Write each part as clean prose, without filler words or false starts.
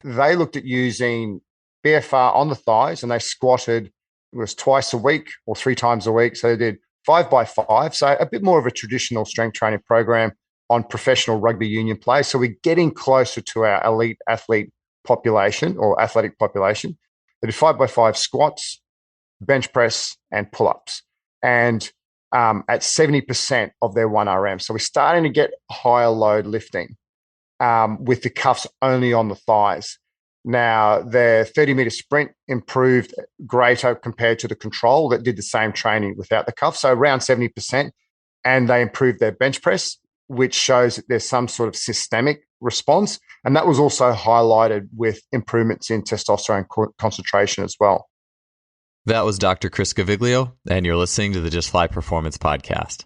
they looked at using BFR on the thighs, and they squatted, it was twice a week or 3 times a week. So they did 5x5. So a bit more of a traditional strength training program on professional rugby union play. So we're getting closer to our elite athlete population or athletic population. They did 5x5 squats, bench press, and pull-ups. And at 70% of their 1RM. So we're starting to get higher load lifting with the cuffs only on the thighs. Now, their 30-meter sprint improved greater compared to the control that did the same training without the cuff, so around 70%. And they improved their bench press, which shows that there's some sort of systemic response. And that was also highlighted with improvements in testosterone concentration as well. That was Dr. Chris Gaviglio, and you're listening to the Just Fly Performance Podcast.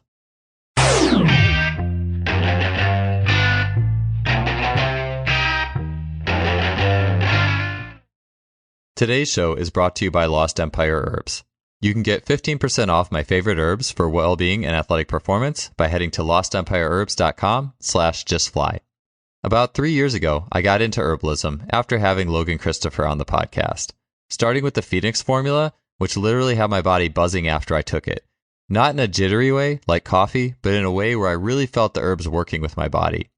Today's show is brought to you by Lost Empire Herbs. You can get 15% off my favorite herbs for well-being and athletic performance by heading to lostempireherbs.com/justfly. About 3 years ago, I got into herbalism after having Logan Christopher on the podcast, starting with the Phoenix formula, which literally had my body buzzing after I took it. Not in a jittery way, like coffee, but in a way where I really felt the herbs working with my body.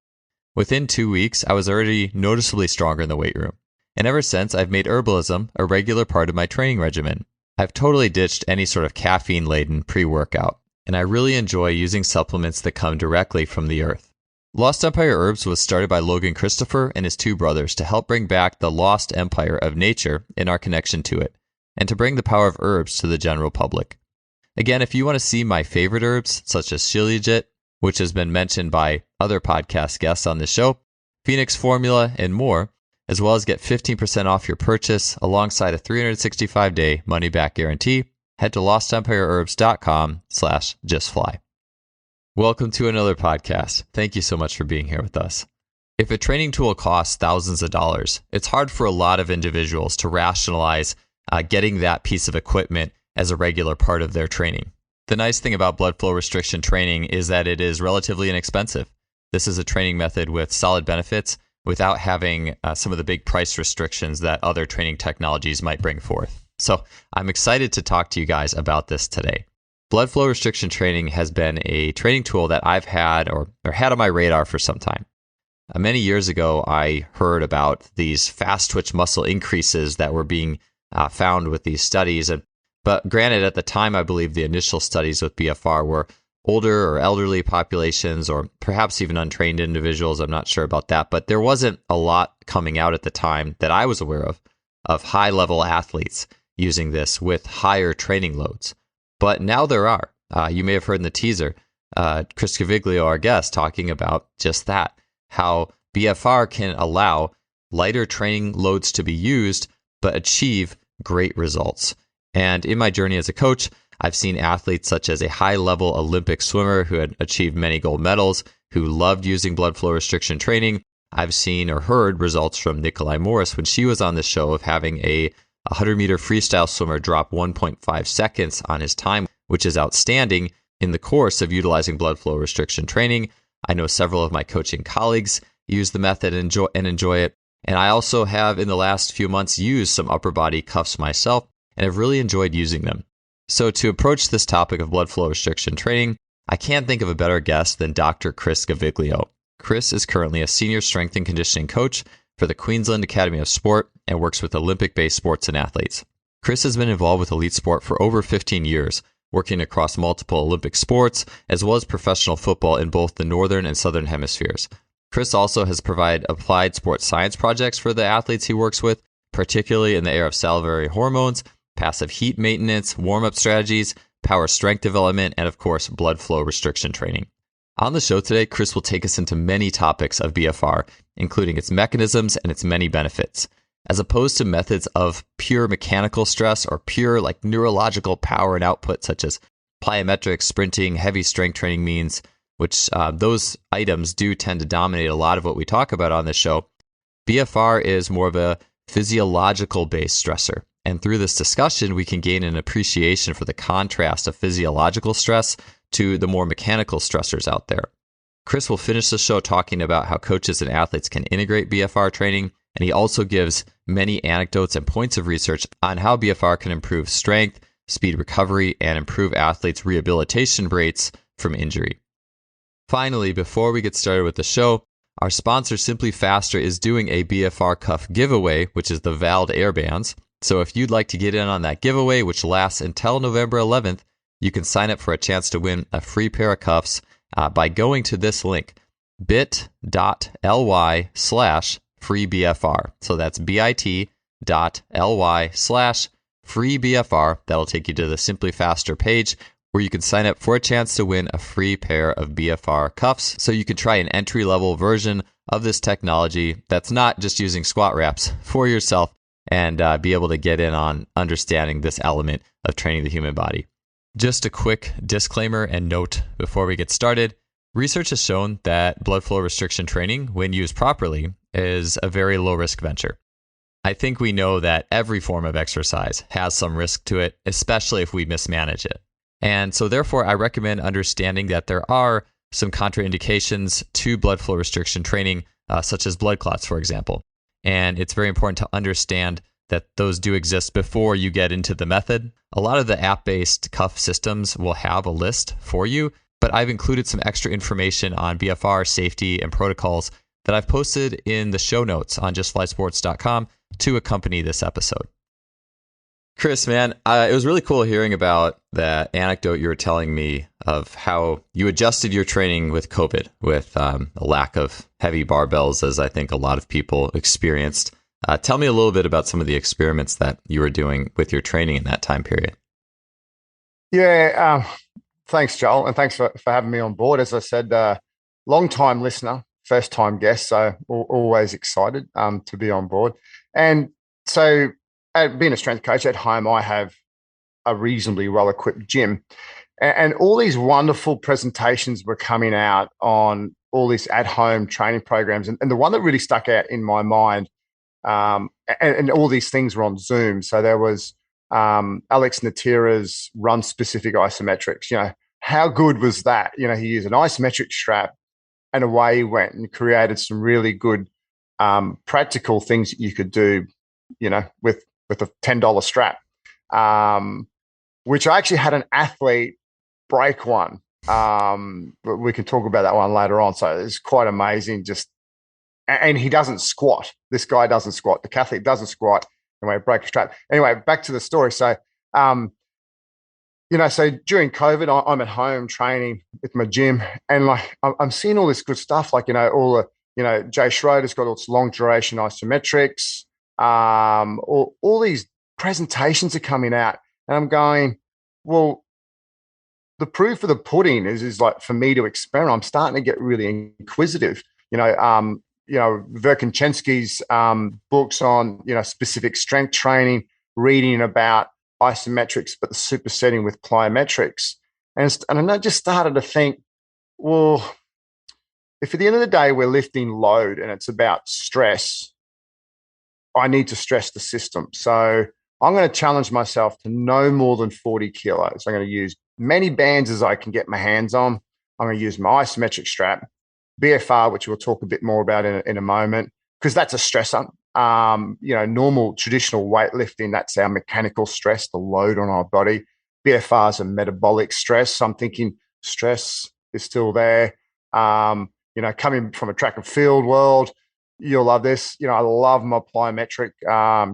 Within 2 weeks, I was already noticeably stronger in the weight room. And ever since, I've made herbalism a regular part of my training regimen. I've totally ditched any sort of caffeine-laden pre-workout, and I really enjoy using supplements that come directly from the earth. Lost Empire Herbs was started by Logan Christopher and his 2 brothers to help bring back the lost empire of nature and our connection to it, and to bring the power of herbs to the general public. Again, if you want to see my favorite herbs, such as Shilajit, which has been mentioned by other podcast guests on this show, Phoenix Formula, and more, as well as get 15% off your purchase alongside a 365-day money-back guarantee, head to lostempireherbs.com/justfly. Welcome to another podcast. Thank you so much for being here with us. If a training tool costs thousands of dollars, it's hard for a lot of individuals to rationalize getting that piece of equipment as a regular part of their training. The nice thing about blood flow restriction training is that it is relatively inexpensive. This is a training method with solid benefits without having some of the big price restrictions that other training technologies might bring forth. So I'm excited to talk to you guys about this today. Blood flow restriction training has been a training tool that I've had or had on my radar for some time. Many years ago, I heard about these fast twitch muscle increases that were being found with these studies. But granted, at the time, I believe the initial studies with BFR were older or elderly populations, or perhaps even untrained individuals. I'm not sure about that. But there wasn't a lot coming out at the time that I was aware of high-level athletes using this with higher training loads. But now there are. You may have heard in the teaser, Chris Gaviglio, our guest, talking about just that, how BFR can allow lighter training loads to be used, but achieve great results. And in my journey as a coach, I've seen athletes such as a high-level Olympic swimmer who had achieved many gold medals, who loved using blood flow restriction training. I've seen or heard results from Nikolai Morris when she was on the show of having a 100-meter freestyle swimmer drop 1.5 seconds on his time, which is outstanding in the course of utilizing blood flow restriction training. I know several of my coaching colleagues use the method and enjoy it. And I also have, in the last few months, used some upper body cuffs myself and have really enjoyed using them. So to approach this topic of blood flow restriction training, I can't think of a better guest than Dr. Chris Gaviglio. Chris is currently a senior strength and conditioning coach for the Queensland Academy of Sport and works with Olympic-based sports and athletes. Chris has been involved with elite sport for over 15 years, working across multiple Olympic sports, as well as professional football in both the northern and southern hemispheres. Chris also has provided applied sports science projects for the athletes he works with, particularly in the area of salivary hormones, passive heat maintenance, warm-up strategies, power strength development, and of course, blood flow restriction training. On the show today, Chris will take us into many topics of BFR, including its mechanisms and its many benefits, as opposed to methods of pure mechanical stress or pure neurological power and output, such as plyometrics, sprinting, heavy strength training means, which those items do tend to dominate a lot of what we talk about on this show. BFR is more of a physiological-based stressor. And through this discussion, we can gain an appreciation for the contrast of physiological stress to the more mechanical stressors out there. Chris will finish the show talking about how coaches and athletes can integrate BFR training And he also gives many anecdotes and points of research on how BFR can improve strength, speed recovery, and improve athletes' rehabilitation rates from injury. Finally, before we get started with the show, our sponsor Simply Faster is doing a BFR cuff giveaway, which is the valid airbands. So if you'd like to get in on that giveaway, which lasts until November 11th, you can sign up for a chance to win a free pair of cuffs by going to this link, bit.ly/freebfr. So that's bit.ly/freebfr. That'll take you to the Simply Faster page where you can sign up for a chance to win a free pair of BFR cuffs. So you can try an entry-level version of this technology that's not just using squat reps for yourself and be able to get in on understanding this element of training the human body. Just a quick disclaimer and note before we get started. Research has shown that blood flow restriction training, when used properly, is a very low-risk venture. I think we know that every form of exercise has some risk to it, especially if we mismanage it. And so therefore, I recommend understanding that there are some contraindications to blood flow restriction training, such as blood clots, for example. And it's very important to understand that those do exist before you get into the method. A lot of the app-based cuff systems will have a list for you, but I've included some extra information on BFR safety and protocols that I've posted in the show notes on justflysports.com to accompany this episode. Chris, man, it was really cool hearing about that anecdote you were telling me of how you adjusted your training with COVID, with a lack of heavy barbells, as I think a lot of people experienced. Tell me a little bit about some of the experiments that you were doing with your training in that time period. Yeah, thanks, Joel, and thanks for having me on board. As I said, long-time listener, first-time guest, so always excited to be on board. And so, being a strength coach at home, I have a reasonably well-equipped gym, and all these wonderful presentations were coming out on all these at-home training programs, and the one that really stuck out in my mind, and all these things were on Zoom. So there was Alex Natira's run-specific isometrics. You know, how good was that? You know, he used an isometric strap, and away he went and created some really good practical things that you could do, you know, with a $10 strap, which I actually had an athlete break one. But we can talk about that one later on. So it's quite amazing. And he doesn't squat. This guy doesn't squat. The athlete doesn't squat. Anyway, break a strap. Anyway, back to the story. So, you know, so during COVID, I'm at home training with my gym, and like I'm seeing all this good stuff. Like, you know, all the, you know, Jay Schroeder's got all this long duration isometrics. All these presentations are coming out, and I'm going, well, the proof of the pudding is like for me to experiment. I'm starting to get really inquisitive. You know, Verkhoshansky's books on, you know, specific strength training, reading about isometrics, but the supersetting with plyometrics, and I just started to think, well, if at the end of the day we're lifting load and it's about stress, I need to stress the system. So I'm going to challenge myself to no more than 40 kilos. I'm going to use many bands as I can get my hands on. I'm going to use my isometric strap, BFR, which we'll talk a bit more about in a moment, because that's a stressor. You know, normal traditional weightlifting, that's our mechanical stress, the load on our body. BFR is a metabolic stress. So I'm thinking stress is still there. You know, coming from a track and field world, you'll love this. You know, I love my plyometric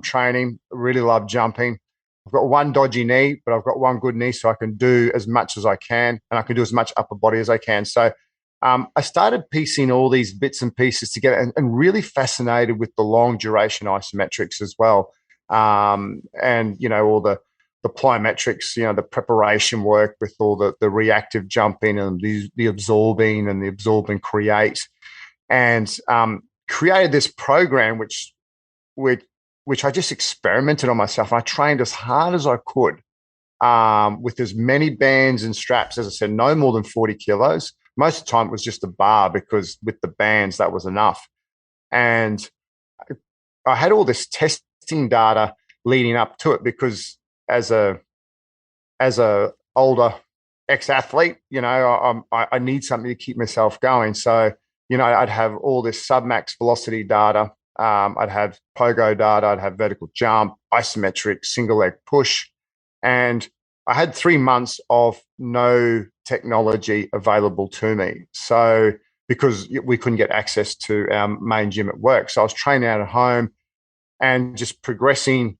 training. Really love jumping. I've got one dodgy knee, but I've got one good knee, so I can do as much as I can, and I can do as much upper body as I can. So I started piecing all these bits and pieces together, and really fascinated with the long duration isometrics as well. And, you know, all the plyometrics, you know, the preparation work with all the reactive jumping and the absorbing and the absorb and create, and created this program which I just experimented on myself. I trained as hard as I could with as many bands and straps, as I said, no more than 40 kilos. Most of the time it was just a bar, because with the bands that was enough. And I had all this testing data leading up to it, because as a older ex-athlete, you know, I need something to keep myself going. So, you know, I'd have all this submax velocity data I'd have pogo data, I'd have vertical jump, isometric, single leg push. And I had 3 months of no technology available to me. So, because we couldn't get access to our main gym at work. So I was training out at home and just progressing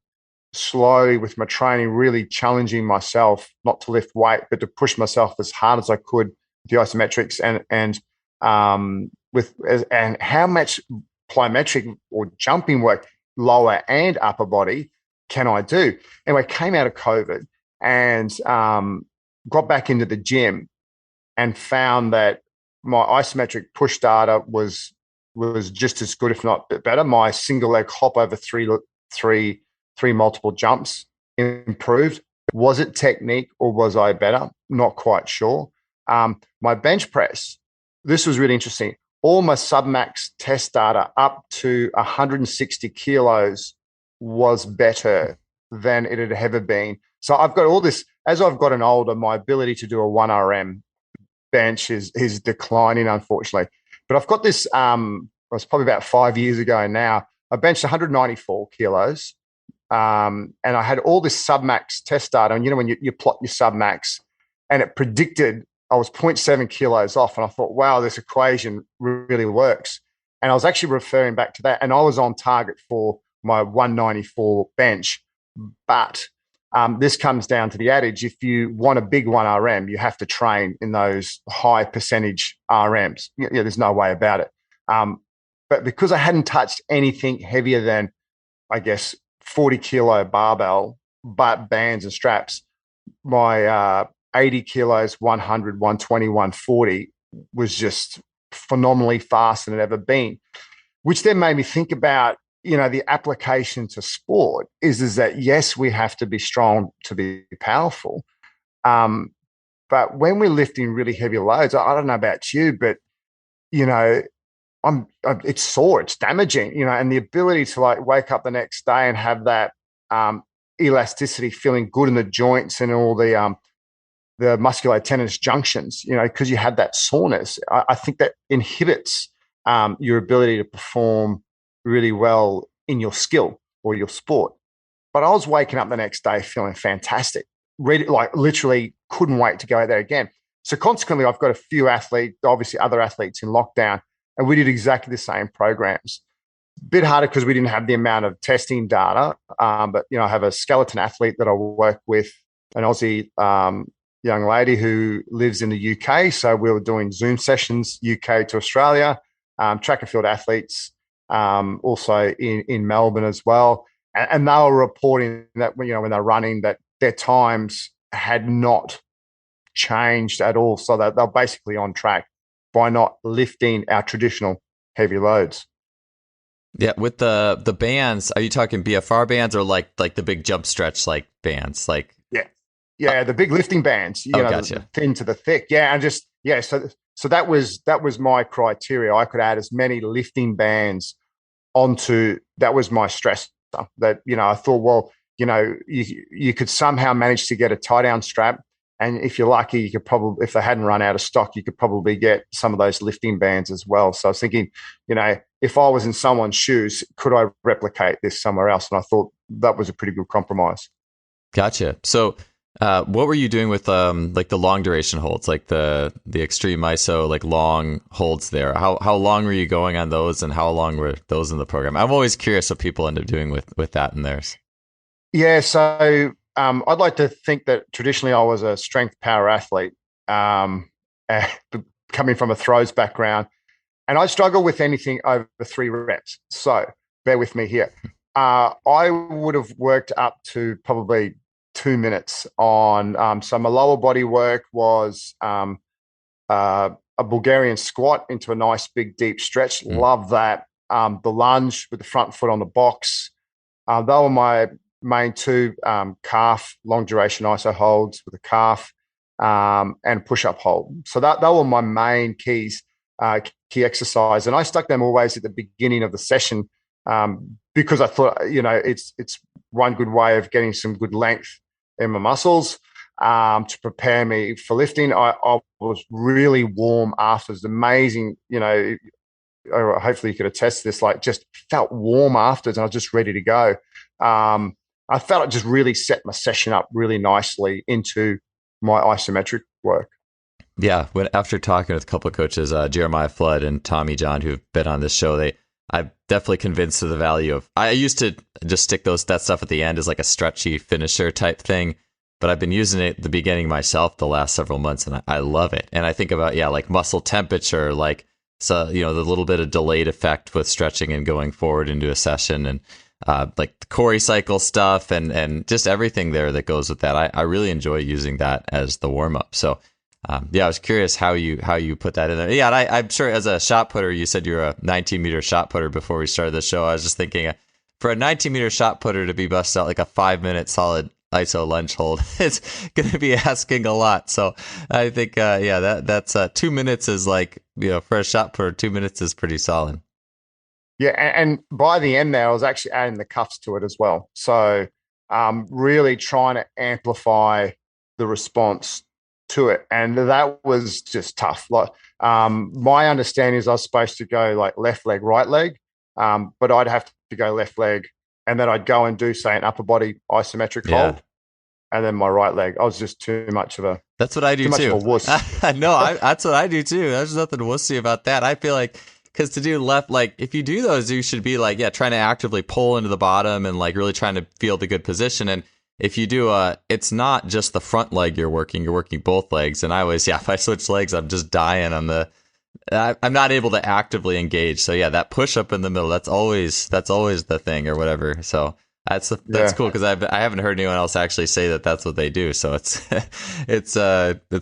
slowly with my training, really challenging myself not to lift weight, but to push myself as hard as I could with the isometrics and how much plyometric or jumping work, lower and upper body, can I do? Anyway, came out of COVID and got back into the gym and found that my isometric push data was just as good, if not better. My single leg hop over three multiple jumps improved. Was it technique or was I better? Not quite sure. My bench press, this was really interesting. All my submax test data up to 160 kilos was better than it had ever been. So I've got all this, as I've gotten older, my ability to do a 1RM bench is declining, unfortunately. But I've got this, it was probably about 5 years ago now, I benched 194 kilos. And I had all this submax test data. And when you plot your submax, and it predicted I was 0.7 kilos off. And I thought, wow, this equation really works. And I was actually referring back to that. And I was on target for my 194 bench. But this comes down to the adage, if you want a big 1RM, you have to train in those high percentage RMs. There's no way about it. But because I hadn't touched anything heavier than, I guess, 40 kilo barbell, but bands and straps, my 80 kilos, 100, 120, 140 was just phenomenally faster than it ever been, which then made me think about, the application to sport is that, yes, we have to be strong to be powerful. But when we're lifting really heavy loads, I don't know about you, but, it's sore, it's damaging, and the ability to wake up the next day and have that elasticity, feeling good in the joints and all the musculotendinous junctions, because you have that soreness. I think that inhibits your ability to perform really well in your skill or your sport. But I was waking up the next day feeling fantastic, literally couldn't wait to go out there again. So consequently, I've got a few athletes, obviously other athletes in lockdown, and we did exactly the same programs. Bit harder because we didn't have the amount of testing data. But, I have a skeleton athlete that I work with, an Aussie young lady who lives in the UK. So we were doing Zoom sessions, UK to Australia, track and field athletes, also in Melbourne as well. And they were reporting that, when they're running, that their times had not changed at all. So that they're basically on track by not lifting our traditional heavy loads. Yeah, with the bands, are you talking BFR bands or like the big jump stretch bands? Yeah, the big lifting bands. Gotcha. The thin to the thick. Yeah, and so that was my criteria. I could add as many lifting bands onto, that was my stress. That I thought, well, you could somehow manage to get a tie down strap. And if you're lucky, you could probably, if they hadn't run out of stock, you could probably get some of those lifting bands as well. So I was thinking, if I was in someone's shoes, could I replicate this somewhere else? And I thought that was a pretty good compromise. Gotcha. So what were you doing with the long duration holds, like the extreme iso, long holds there? How long were you going on those, and how long were those in the program? I'm always curious what people end up doing with that in theirs. Yeah, so I'd like to think that traditionally I was a strength power athlete, coming from a throws background, and I struggle with anything over 3 reps. So bear with me here. I would have worked up to probably 2 minutes on. So my lower body work was a Bulgarian squat into a nice big deep stretch. Love that. The lunge with the front foot on the box. They were my main 2 calf long duration iso holds with a calf and push up hold. So that were my main key exercise, and I stuck them always at the beginning of the session because I thought it's one good way of getting some good length in my muscles to prepare me for lifting. I was really warm after. It was amazing, hopefully you could attest to this, like just felt warm afterwards and I was just ready to go. I felt it just really set my session up really nicely into my isometric work. Yeah, after talking with a couple of coaches, Jeremiah Flood and Tommy John, who've been on this show, I'm definitely convinced of the value of. I used to just stick that stuff at the end as like a stretchy finisher type thing, but I've been using it at the beginning myself the last several months, and I love it. And I think about like muscle temperature, like the little bit of delayed effect with stretching and going forward into a session, and like the Cori cycle stuff, and just everything there that goes with that. I really enjoy using that as the warm up. So. I was curious how you put that in there. Yeah, and I'm sure as a shot putter, you said you're a 19-meter shot putter before we started the show. I was just thinking, for a 19-meter shot putter to be busted out like a 5-minute solid iso lunge hold, it's going to be asking a lot. So I think, that's 2 minutes is like, for a shot putter, 2 minutes is pretty solid. Yeah, and by the end there, I was actually adding the cuffs to it as well. So really trying to amplify the response to it, and that was just tough. Like my understanding is I was supposed to go like left leg, right leg, but I'd have to go left leg, and then I'd go and do say an upper body isometric hold, and then my right leg. I was just too much of a. That's what I do too. Wuss. No, that's what I do too. There's nothing wussy about that. I feel like because to do left, like if you do those, you should be like trying to actively pull into the bottom and like really trying to feel the good position. And if you do it's not just the front leg you're working both legs. And I always, if I switch legs, I'm just dying on I'm not able to actively engage. So that push up in the middle, that's always the thing or whatever. So that's cool. Cause I haven't heard anyone else actually say that that's what they do. So it's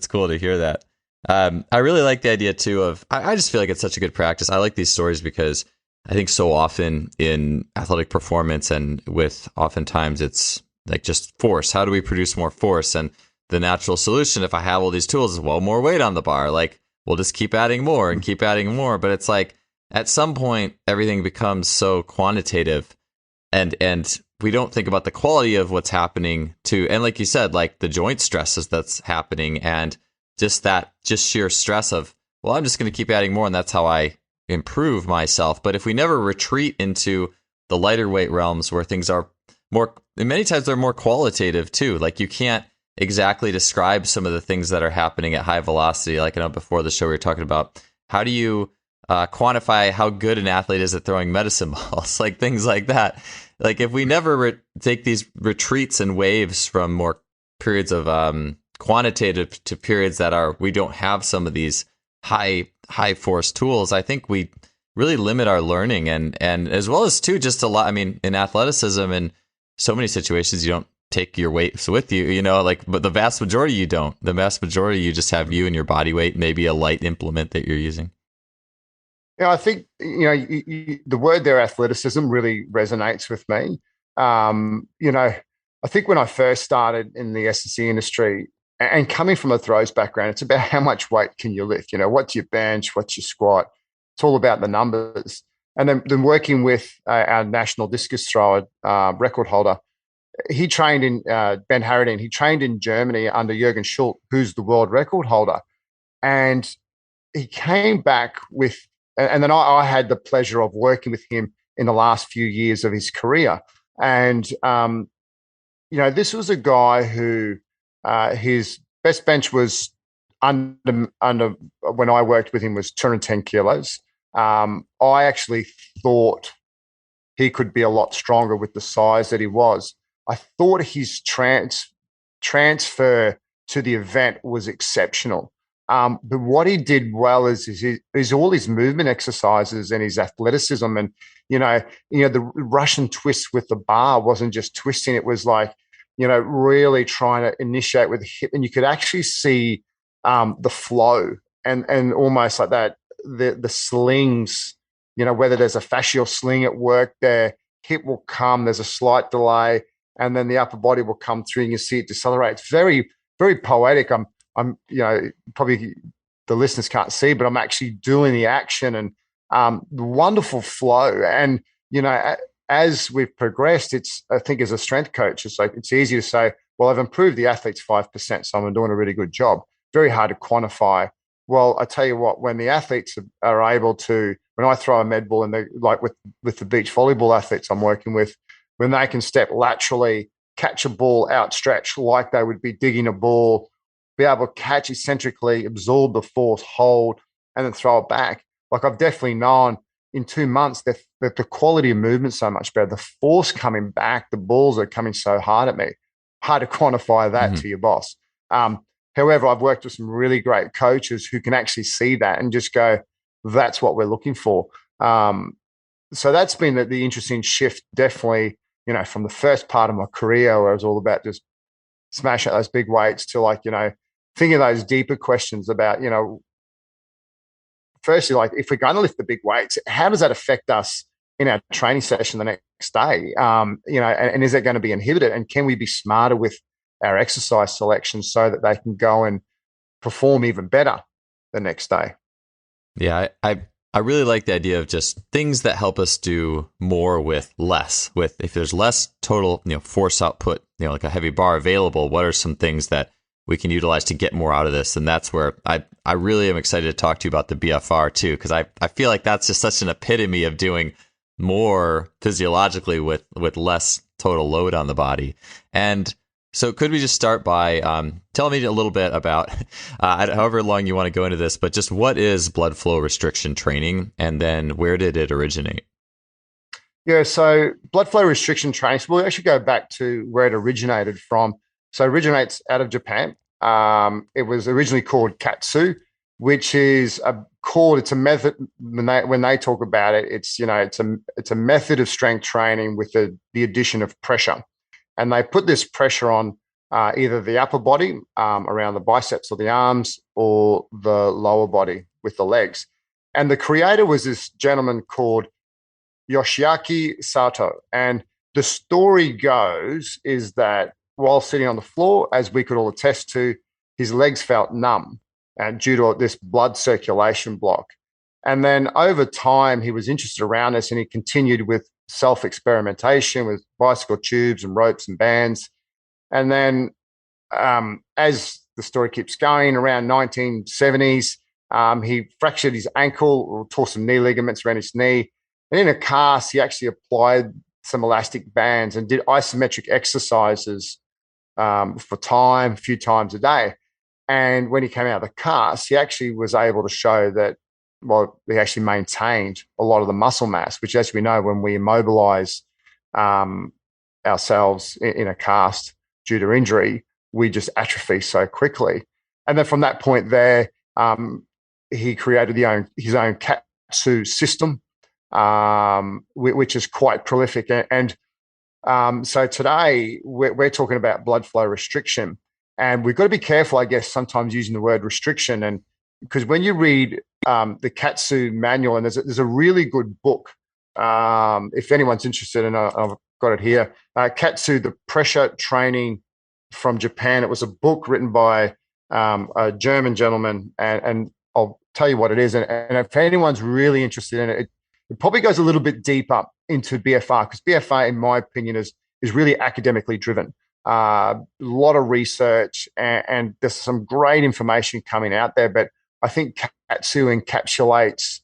cool to hear that. I really like the idea too of, I just feel like it's such a good practice. I like these stories because I think so often in athletic performance and with oftentimes it's, like just force. How do we produce more force? And the natural solution, if I have all these tools, is more weight on the bar. Like we'll just keep adding more and keep adding more. But it's like at some point everything becomes so quantitative, and we don't think about the quality of what's happening to. And like you said, like the joint stresses that's happening, and just sheer stress of, well, I'm just going to keep adding more, and that's how I improve myself. But if we never retreat into the lighter weight realms where things are more, and many times they're more qualitative too. Like you can't exactly describe some of the things that are happening at high velocity. Like I know before the show we were talking about how do you quantify how good an athlete is at throwing medicine balls, like things like that. Like if we never take these retreats and waves from more periods of quantitative to periods that we don't have some of these high force tools, I think we really limit our learning and as well as too just a lot. I mean, in athleticism and so many situations, you don't take your weights with you, but the vast majority you don't. The vast majority you just have you and your body weight, maybe a light implement that you're using. I think, the word there, athleticism, really resonates with me. I think when I first started in the S&C industry and coming from a throws background, it's about how much weight can you lift? What's your bench? What's your squat? It's all about the numbers. And then working with our national discus thrower, record holder, he trained in Ben Harradine. He trained in Germany under Jürgen Schult, who's the world record holder. And he came back with, and then I had the pleasure of working with him in the last few years of his career. And, this was a guy who his best bench was under when I worked with him was 210 kilos. I actually thought he could be a lot stronger with the size that he was. I thought his transfer to the event was exceptional. But what he did well is all his movement exercises and his athleticism, and the Russian twist with the bar wasn't just twisting; it was like really trying to initiate with the hip, and you could actually see the flow and almost like that the slings. Whether there's a fascial sling at work, there hip will come. There's a slight delay, and then the upper body will come through, and you see it decelerate. It's very, very poetic. I'm probably the listeners can't see, but I'm actually doing the action and the wonderful flow. And, as we've progressed, I think as a strength coach, it's easy to say, well, I've improved the athletes 5%, so I'm doing a really good job. Very hard to quantify Well, I tell you what, when the athletes are able to, when I throw a med ball and they like with the beach volleyball athletes I'm working with, when they can step laterally, catch a ball outstretched like they would be digging a ball, be able to catch eccentrically, absorb the force, hold, and then throw it back. Like I've definitely known in 2 months that the quality of movement so much better. The force coming back, the balls are coming so hard at me. Hard to quantify that Mhm. to your boss. Um, However, I've worked with some really great coaches who can actually see that and just go, that's what we're looking for. So that's been the interesting shift, definitely, from the first part of my career where I was all about just smashing those big weights to like, thinking those deeper questions about, firstly, like if we're going to lift the big weights, how does that affect us in our training session the next day? And is that going to be inhibited? And can we be smarter with our exercise selection so that they can go and perform even better the next day? Yeah, I really like the idea of just things that help us do more with less. With if there's less total, force output, like a heavy bar available, what are some things that we can utilize to get more out of this? And that's where I really am excited to talk to you about the BFR too, because I feel like that's just such an epitome of doing more physiologically with less total load on the body. And so could we just start by telling me a little bit about, however long you want to go into this, but just what is blood flow restriction training, and then where did it originate? Yeah, so blood flow restriction training, so we'll actually go back to where it originated from. So it originates out of Japan. It was originally called Katsu, which is it's a method. When they talk about it, it's a method of strength training with the addition of pressure. And they put this pressure on either the upper body around the biceps or the arms, or the lower body with the legs. And the creator was this gentleman called Yoshiaki Sato. And the story goes is that while sitting on the floor, as we could all attest to, his legs felt numb due to this blood circulation block. And then over time, he was interested around this and he continued with self experimentation with bicycle tubes and ropes and bands. And then, as the story keeps going, around 1970s, he fractured his ankle or tore some knee ligaments around his knee. And in a cast, he actually applied some elastic bands and did isometric exercises for time, a few times a day. And when he came out of the cast, he actually was able to show that, well, he actually maintained a lot of the muscle mass, which, as we know, when we immobilize um, ourselves in a cast due to injury, we just atrophy so quickly. And then from that point there, he created his own Katsu system, which is quite prolific. And so today we're talking about blood flow restriction. And we've got to be careful, I guess, sometimes using the word restriction. And because when you read the Katsu manual, and there's a really good book, if anyone's interested, and I've got it here, Katsu, the pressure training from Japan. It was a book written by a German gentleman, and I'll tell you what it is. And if anyone's really interested in it, it probably goes a little bit deeper into BFR, because BFR, in my opinion, is really academically driven. A lot of research, and there's some great information coming out there. But I think Katsu encapsulates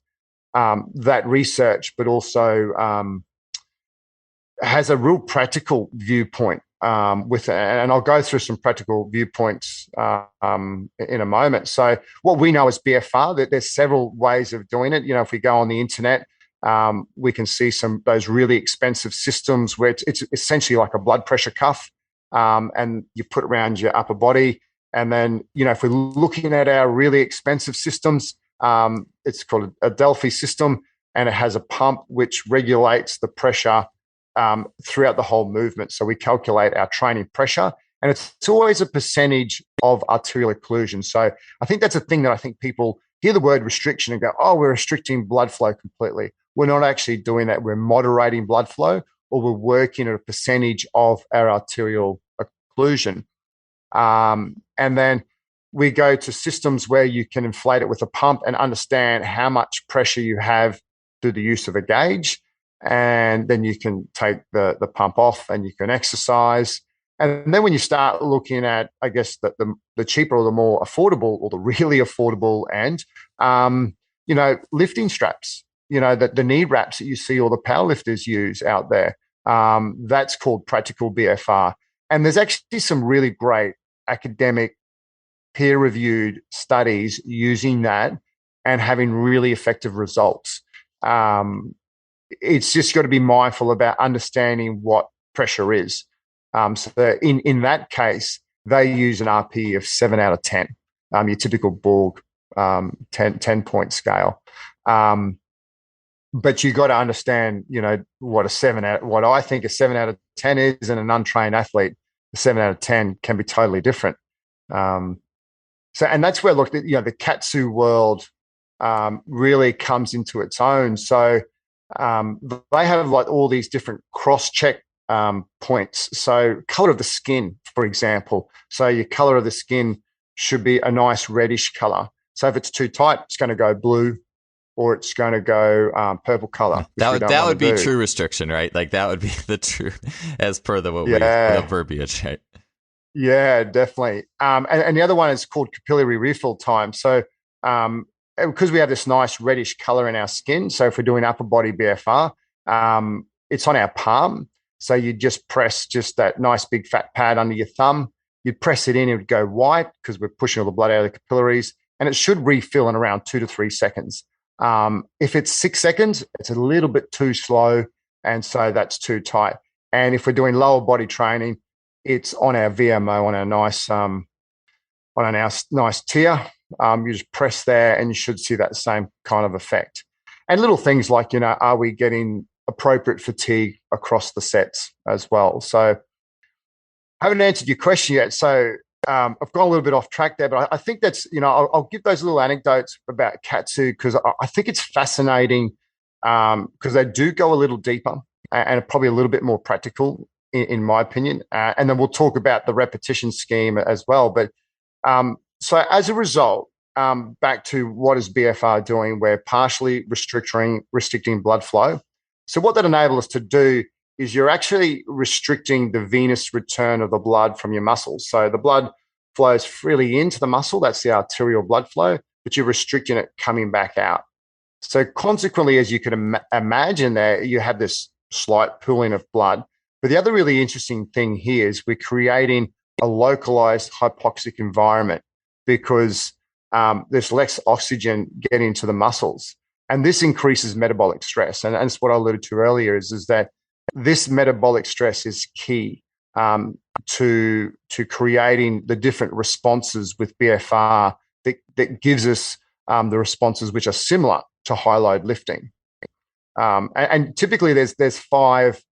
that research, but also has a real practical viewpoint with it. And I'll go through some practical viewpoints in a moment. So what we know is BFR, that there's several ways of doing it. If we go on the internet, we can see those really expensive systems where it's essentially like a blood pressure cuff, and you put around your upper body. And then, if we're looking at our really expensive systems, it's called a Delphi system, and it has a pump which regulates the pressure throughout the whole movement. So we calculate our training pressure, and it's always a percentage of arterial occlusion. So I think that's a thing that I think people hear the word restriction and go, oh, we're restricting blood flow completely. We're not actually doing that. We're moderating blood flow, or we're working at a percentage of our arterial occlusion. And then we go to systems where you can inflate it with a pump and understand how much pressure you have through the use of a gauge. And then you can take the pump off and you can exercise. And then when you start looking at, I guess, the cheaper or the more affordable or the really affordable end, lifting straps, the knee wraps that you see all the powerlifters use out there, that's called practical BFR. And there's actually some really great academic peer-reviewed studies using that and having really effective results. It's just got to be mindful about understanding what pressure is. So in that case, they use an RP of 7 out of 10, your typical Borg 10-point scale. But you got to understand, what I think a 7 out of 10 is, and an untrained athlete, a 7 out of 10 can be totally different. And that's where, look, the KAATSU world really comes into its own. So they have like all these different cross-check points. So color of the skin, for example. So your color of the skin should be a nice reddish color. So if it's too tight, it's going to go blue, or it's going to go purple color. That would be true restriction, right? Like that would be the true, as per the verbiage, right? Yeah, definitely. And the other one is called capillary refill time. So because we have this nice reddish color in our skin, so if we're doing upper body BFR, it's on our palm. So you just press just that nice big fat pad under your thumb. You'd press it in, it would go white because we're pushing all the blood out of the capillaries, and it should refill in around 2 to 3 seconds. If it's 6 seconds, it's a little bit too slow, and so that's too tight. And if we're doing lower body training, it's on our VMO, on our nice tier. You just press there, and you should see that same kind of effect. And little things like, are we getting appropriate fatigue across the sets as well? So I haven't answered your question yet. So I've gone a little bit off track there, but I think that's, I'll give those little anecdotes about KAATSU because I think it's fascinating because they do go a little deeper and probably a little bit more practical in my opinion. And then we'll talk about the repetition scheme as well. But so as a result, back to what is BFR doing? We're partially restricting blood flow. So what that enables us to do is you're actually restricting the venous return of the blood from your muscles. So the blood flows freely into the muscle. That's the arterial blood flow, but you're restricting it coming back out. So consequently, as you can imagine there, you have this slight pooling of blood. But the other really interesting thing here is we're creating a localized hypoxic environment because there's less oxygen getting to the muscles. And this increases metabolic stress. And that's what I alluded to earlier is that this metabolic stress is key to creating the different responses with BFR that gives us the responses which are similar to high load lifting. And typically there's 5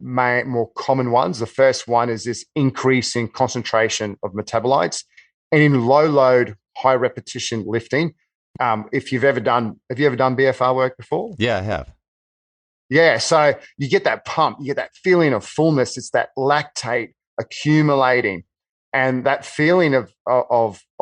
more common ones. The first one is this increase in concentration of metabolites. And in low load, high repetition lifting, have you ever done BFR work before? Yeah, I have. Yeah, so you get that pump, you get that feeling of fullness. It's that lactate accumulating, and that feeling of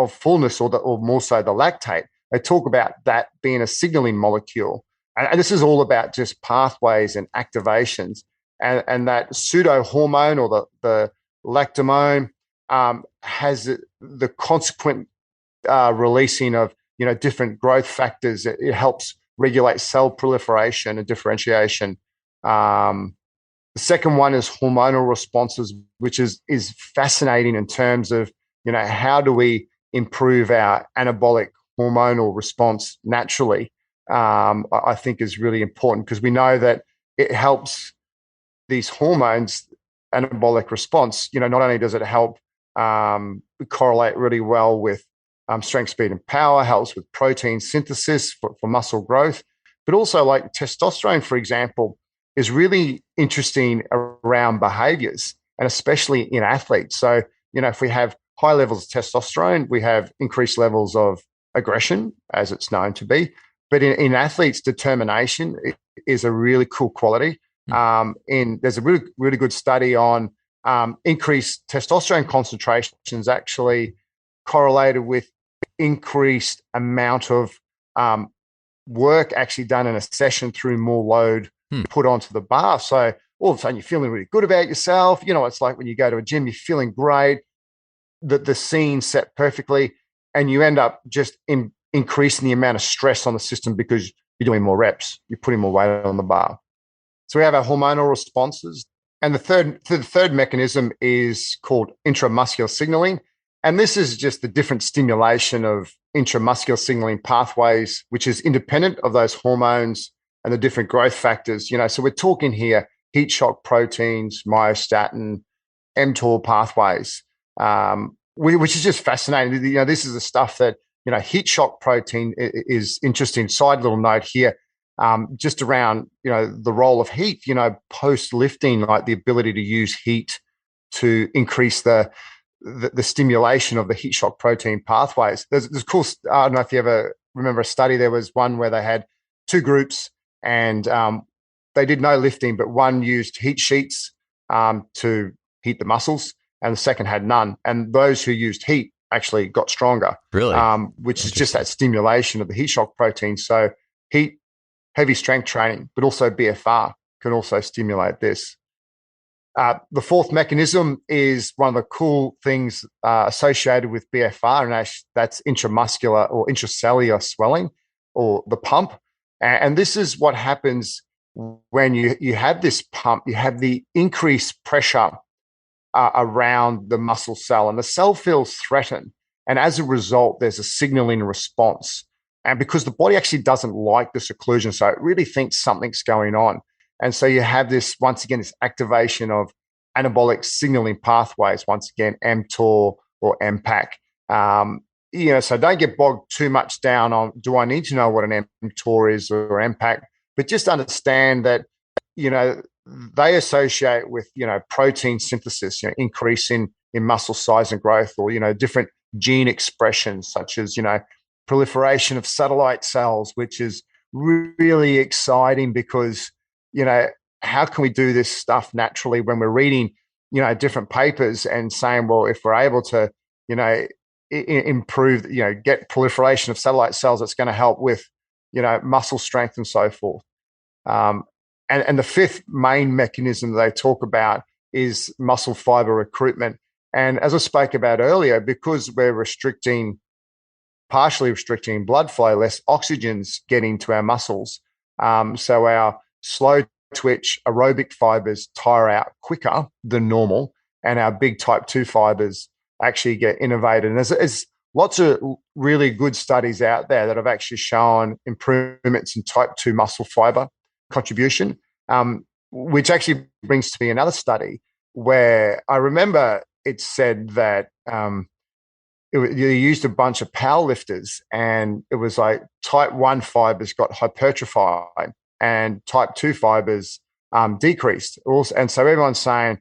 fullness, or more so the lactate. They talk about that being a signaling molecule, and this is all about just pathways and activations, and that pseudo hormone or the lactamone has the consequent releasing of different growth factors. It helps regulate cell proliferation and differentiation. The second one is hormonal responses, which is fascinating in terms of, how do we improve our anabolic hormonal response naturally? I think is really important because we know that it helps these hormones, anabolic response. Not only does it help correlate really well with strength, speed, and power, helps with protein synthesis for muscle growth, but also like testosterone, for example, is really interesting around behaviors and especially in athletes. So, if we have high levels of testosterone, we have increased levels of aggression, as it's known to be. But in athletes, determination is a really cool quality. There's a really, really good study on increased testosterone concentrations actually correlated with increased amount of work actually done in a session through more load put onto the bar. So all of a sudden you're feeling really good about yourself. You know, it's like when you go to a gym, you're feeling great, the scene set perfectly, and you end up just increasing the amount of stress on the system because you're doing more reps, you're putting more weight on the bar. So we have our hormonal responses. And the third mechanism is called intramuscular signaling. And this is just the different stimulation of intramuscular signaling pathways, which is independent of those hormones and the different growth factors. You know, so we're talking here heat shock proteins, myostatin, mTOR pathways, which is just fascinating. You know, this is the stuff that, you know, heat shock protein is interesting. Side little note here, just around, you know, the role of heat, you know, post lifting, like the ability to use heat to increase the stimulation of the heat shock protein pathways. There's cool, I don't know if you ever remember a study, there was one where they had two groups and they did no lifting, but one used heat sheets to heat the muscles and the second had none. And those who used heat actually got stronger. Really? Which is just that stimulation of the heat shock protein. So heat, heavy strength training, but also BFR can also stimulate this. The fourth mechanism is one of the cool things associated with BFR, and that's intramuscular or intracellular swelling, or the pump. And this is what happens when you have this pump. You have the increased pressure around the muscle cell, and the cell feels threatened. And as a result, there's a signaling response. And because the body actually doesn't like this occlusion, so it really thinks something's going on. And so you have this, once again, this activation of anabolic signaling pathways, once again, mTOR or MPAC. You know, so don't get bogged too much down on, do I need to know what an mTOR is or MPAC? But just understand that, you know, they associate with, you know, protein synthesis, you know, increase in muscle size and growth, or, you know, different gene expressions such as, you know, proliferation of satellite cells, which is really exciting because, you know, how can we do this stuff naturally when we're reading, you know, different papers and saying, well, if we're able to, you know, improve, you know, get proliferation of satellite cells, it's going to help with, you know, muscle strength and so forth. And the fifth main mechanism they talk about is muscle fiber recruitment. And as I spoke about earlier, because we're partially restricting blood flow, less oxygen's getting to our muscles. So our slow twitch aerobic fibers tire out quicker than normal, and our big type 2 fibers actually get innervated. And there's lots of really good studies out there that have actually shown improvements in type 2 muscle fiber contribution, which actually brings to me another study where I remember it said that you used a bunch of power lifters, and it was like type 1 fibers got hypertrophied and type 2 fibers decreased. And so everyone's saying,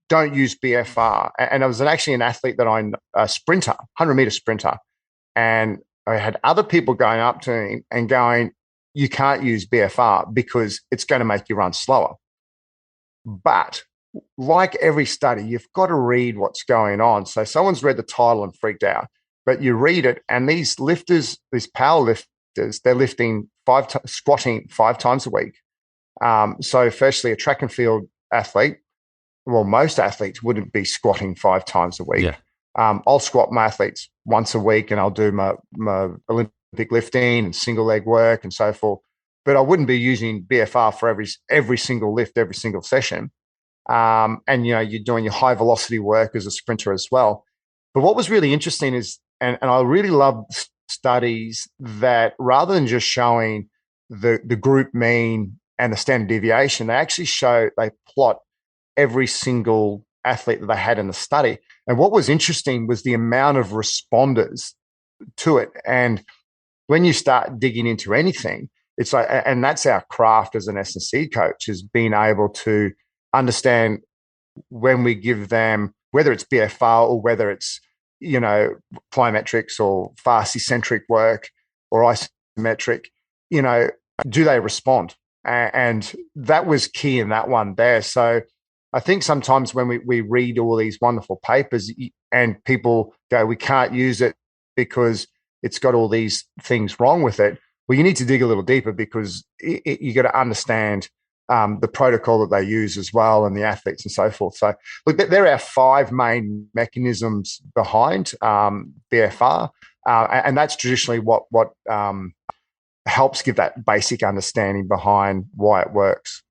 don't use BFR. And I was actually an athlete that a sprinter, 100-meter sprinter. And I had other people going up to me and going, you can't use BFR because it's going to make you run slower. But like every study, you've got to read what's going on. So someone's read the title and freaked out, but you read it, and these lifters, these power lifters, they're lifting squatting 5 times a week. So firstly, a track and field athlete, well, most athletes wouldn't be squatting 5 times a week. Yeah. I'll squat my athletes once a week, and I'll do my Olympic lifting and single leg work and so forth. But I wouldn't be using BFR for every single lift, every single session. And, you know, you're doing your high velocity work as a sprinter as well. But what was really interesting is, and I really love studies that rather than just showing the group mean and the standard deviation, they plot every single athlete that they had in the study. And what was interesting was the amount of responders to it. And when you start digging into anything, it's like, and that's our craft as an S&C coach, is being able to understand when we give them, whether it's BFR or whether it's, you know, plyometrics or fast-eccentric work or isometric, you know, do they respond? And that was key in that one there. So I think sometimes when we read all these wonderful papers and people go, we can't use it because it's got all these things wrong with it. Well, you need to dig a little deeper because you got to understand the protocol that they use as well, and the athletes and so forth. So, look, there are 5 main mechanisms behind BFR, and that's traditionally what helps give that basic understanding behind why it works.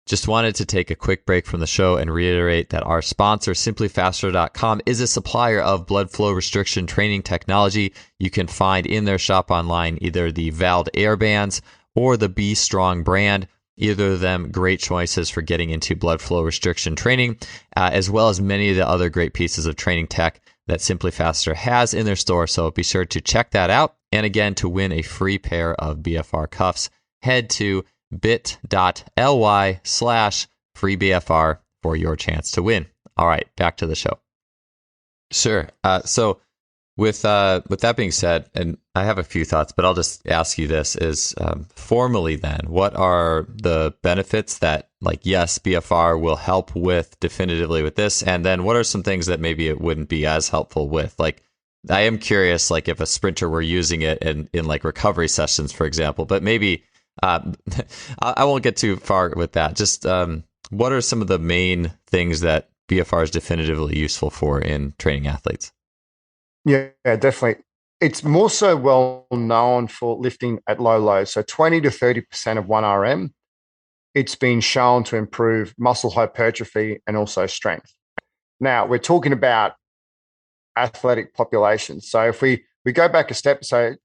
Just wanted to take a quick break from the show and reiterate that our sponsor, SimplyFaster.com, is a supplier of blood flow restriction training technology. You can find in their shop online either the Vald Air Bands or the Be Strong brand. Either of them great choices for getting into blood flow restriction training, as well as many of the other great pieces of training tech that SimplyFaster has in their store. So be sure to check that out. And again, to win a free pair of BFR cuffs, head to bit.ly/freebfr for your chance to win. All right, back to the show. Sure. So with that being said, and I have a few thoughts, but I'll just ask you this: is formally then, what are the benefits that, like, yes, BFR will help with definitively with this, and then what are some things that maybe it wouldn't be as helpful with? Like, I am curious, like, if a sprinter were using it in like recovery sessions, for example, but maybe. I won't get too far with that. Just what are some of the main things that BFR is definitively useful for in training athletes? Yeah, definitely. It's more so well known for lifting at low loads. So 20 to 30% of 1RM, it's been shown to improve muscle hypertrophy and also strength. Now, we're talking about athletic populations. So if we go back a step, so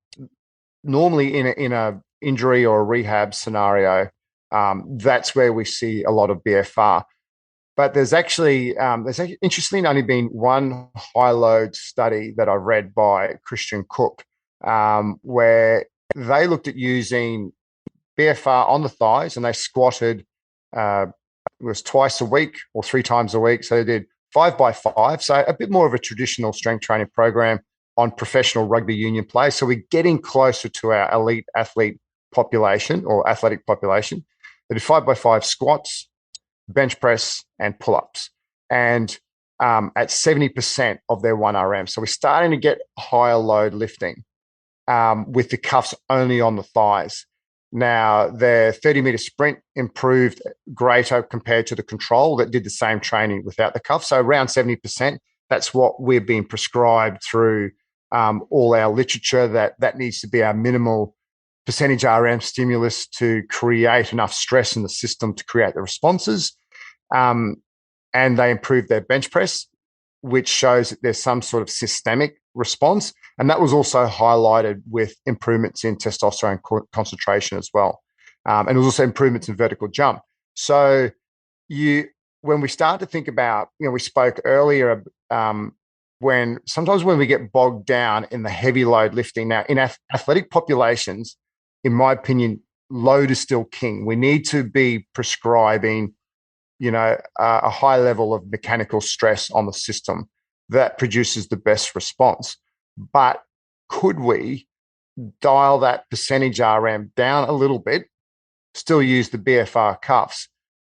normally in a injury or a rehab scenario, that's where we see a lot of BFR. But there's actually interestingly only been one high load study that I've read by Christian Cook, where they looked at using BFR on the thighs, and they squatted. It was twice a week or 3 times a week. So they did 5 by 5, so a bit more of a traditional strength training program on professional rugby union play. So we're getting closer to our elite athlete population or athletic population. They did 5 by 5 squats, bench press, and pull-ups, and at 70% of their 1RM. So we're starting to get higher load lifting with the cuffs only on the thighs. Now, their 30-meter sprint improved greater compared to the control that did the same training without the cuff. So around 70%. That's what we're being prescribed through all our literature, that needs to be our minimal percentage RM stimulus to create enough stress in the system to create the responses. And they improved their bench press, which shows that there's some sort of systemic response. And that was also highlighted with improvements in testosterone concentration as well. And it was also improvements in vertical jump. So when we start to think about, we spoke earlier when we get bogged down in the heavy load lifting. Now, in athletic populations, in my opinion, load is still king. We need to be prescribing, a high level of mechanical stress on the system that produces the best response. But could we dial that percentage RM down a little bit, still use the BFR cuffs,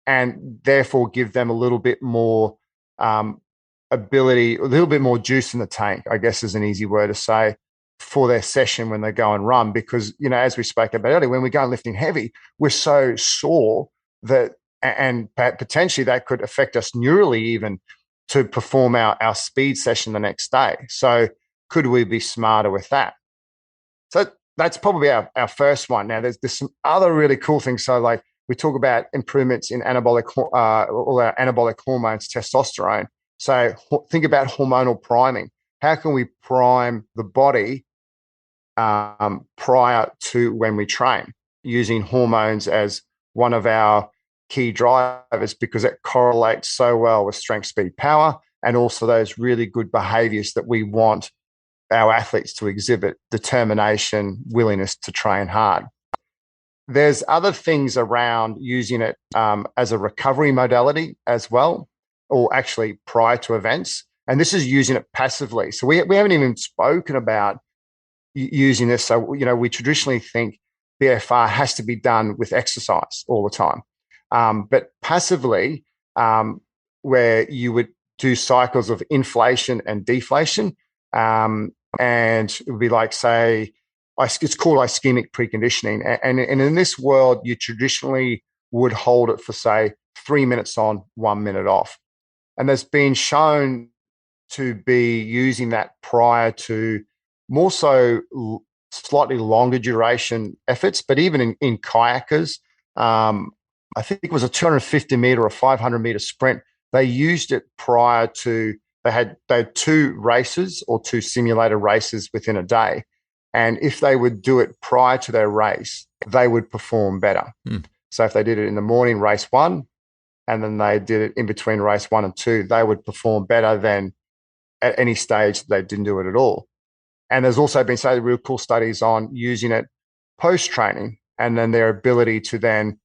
and therefore give them a little bit more ability, a little bit more juice in the tank, I guess is an easy word to say, for their session when they go and run? Because, as we spoke about earlier, when we go and lifting heavy, we're so sore that, and potentially that could affect us neurally even to perform our speed session the next day. So could we be smarter with that? So that's probably our first one. Now, there's some other really cool things. So, like, we talk about improvements in all our anabolic hormones, testosterone. So think about hormonal priming. How can we prime the body prior to when we train, using hormones as one of our key drivers, because it correlates so well with strength, speed, power, and also those really good behaviors that we want our athletes to exhibit: determination, willingness to train hard. There's other things around using it as a recovery modality as well, or actually prior to events. And this is using it passively. So we haven't even spoken about using this. So, we traditionally think BFR has to be done with exercise all the time. But passively, where you would do cycles of inflation and deflation, and it would be like, say, it's called ischemic preconditioning. And in this world, you traditionally would hold it for, say, 3 minutes on, 1 minute off. And there's been shown to be using that prior to more so slightly longer duration efforts. But even in kayakers, I think it was a 250 meter or 500 meter sprint. They used it prior to, they had 2 races or 2 simulated races within a day. And if they would do it prior to their race, they would perform better. So if they did it in the morning, race 1, and then they did it in between race 1 and 2, they would perform better than at any stage they didn't do it at all. And there's also been real cool studies on using it post-training and then their ability to then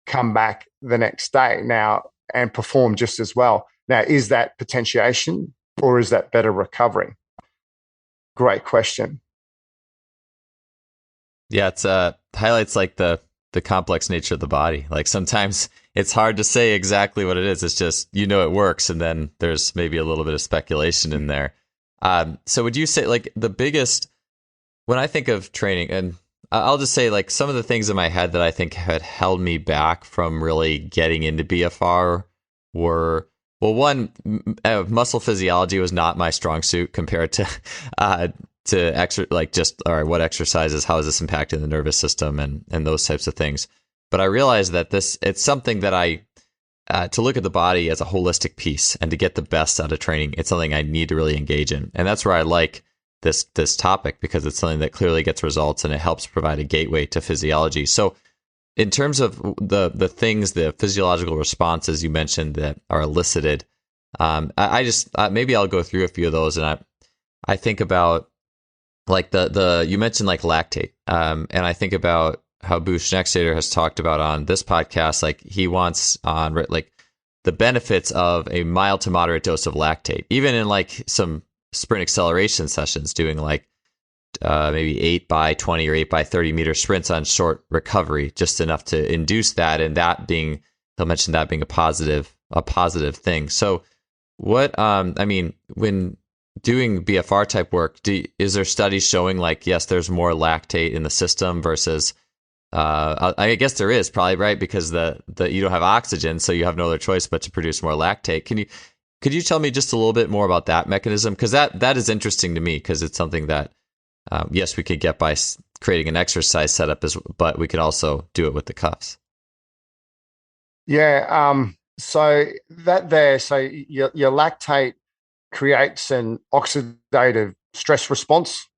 come back the next day now and perform just as well. Now, is that potentiation or is that better recovery? Great question. Yeah, it's highlights like the complex nature of the body. Like sometimes it's hard to say exactly what it is. It's just, it works, and then there's maybe a little bit of speculation in there. So would you say like the biggest, when I think of training, and I'll just say like some of the things in my head that I think had held me back from really getting into BFR were, well, one, muscle physiology was not my strong suit compared to what exercises, how is this impacting the nervous system and those types of things. But I realized that it's something that to look at the body as a holistic piece and to get the best out of training, it's something I need to really engage in. And that's where I like this topic, because it's something that clearly gets results and it helps provide a gateway to physiology. So in terms of the things, the physiological responses you mentioned that are elicited, I just maybe I'll go through a few of those. And I think about like you mentioned like lactate, and I think about how Boosh Nextator has talked about on this podcast, like he wants on like the benefits of a mild to moderate dose of lactate, even in like some sprint acceleration sessions, doing like maybe 8x20 or 8x30 meter sprints on short recovery, just enough to induce that, and that being, he'll mention that being a positive thing. So what, when doing BFR type work, is there studies showing like, yes, there's more lactate in the system versus, I guess there is probably, right? Because you don't have oxygen, so you have no other choice but to produce more lactate. Could you tell me just a little bit more about that mechanism? Because that is interesting to me, because it's something that, yes, we could get by creating an exercise setup, but we could also do it with the cuffs. Yeah. So your lactate creates an oxidative stress response,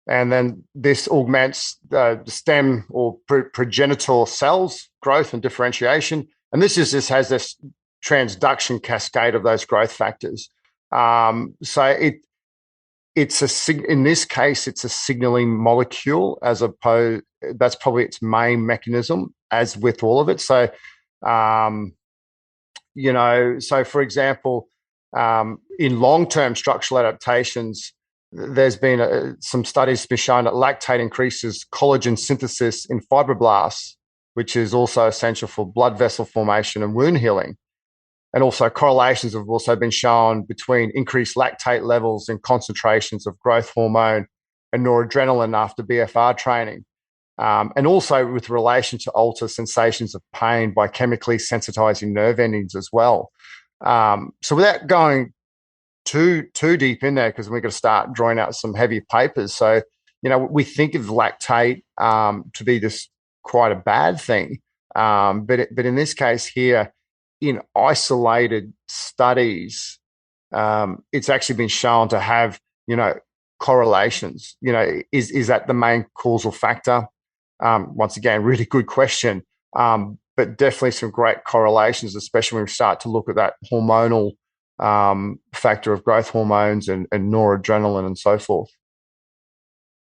and then this augments the stem or progenitor cells growth and differentiation. And this has this transduction cascade of those growth factors. So in this case, it's a signaling molecule, as opposed, that's probably its main mechanism, as with all of it. So, so for example, in long-term structural adaptations, there's been some studies been shown that lactate increases collagen synthesis in fibroblasts, which is also essential for blood vessel formation and wound healing. And also correlations have also been shown between increased lactate levels and concentrations of growth hormone and noradrenaline after BFR training. And also with relation to alter sensations of pain by chemically sensitizing nerve endings as well. So without going too deep in there, because we're going to start drawing out some heavy papers. So, we think of lactate to be this quite a bad thing. But in this case here, in isolated studies, it's actually been shown to have, correlations. Is that the main causal factor? Once again, really good question. But definitely some great correlations, especially when we start to look at that hormonal factor of growth hormones and noradrenaline and so forth.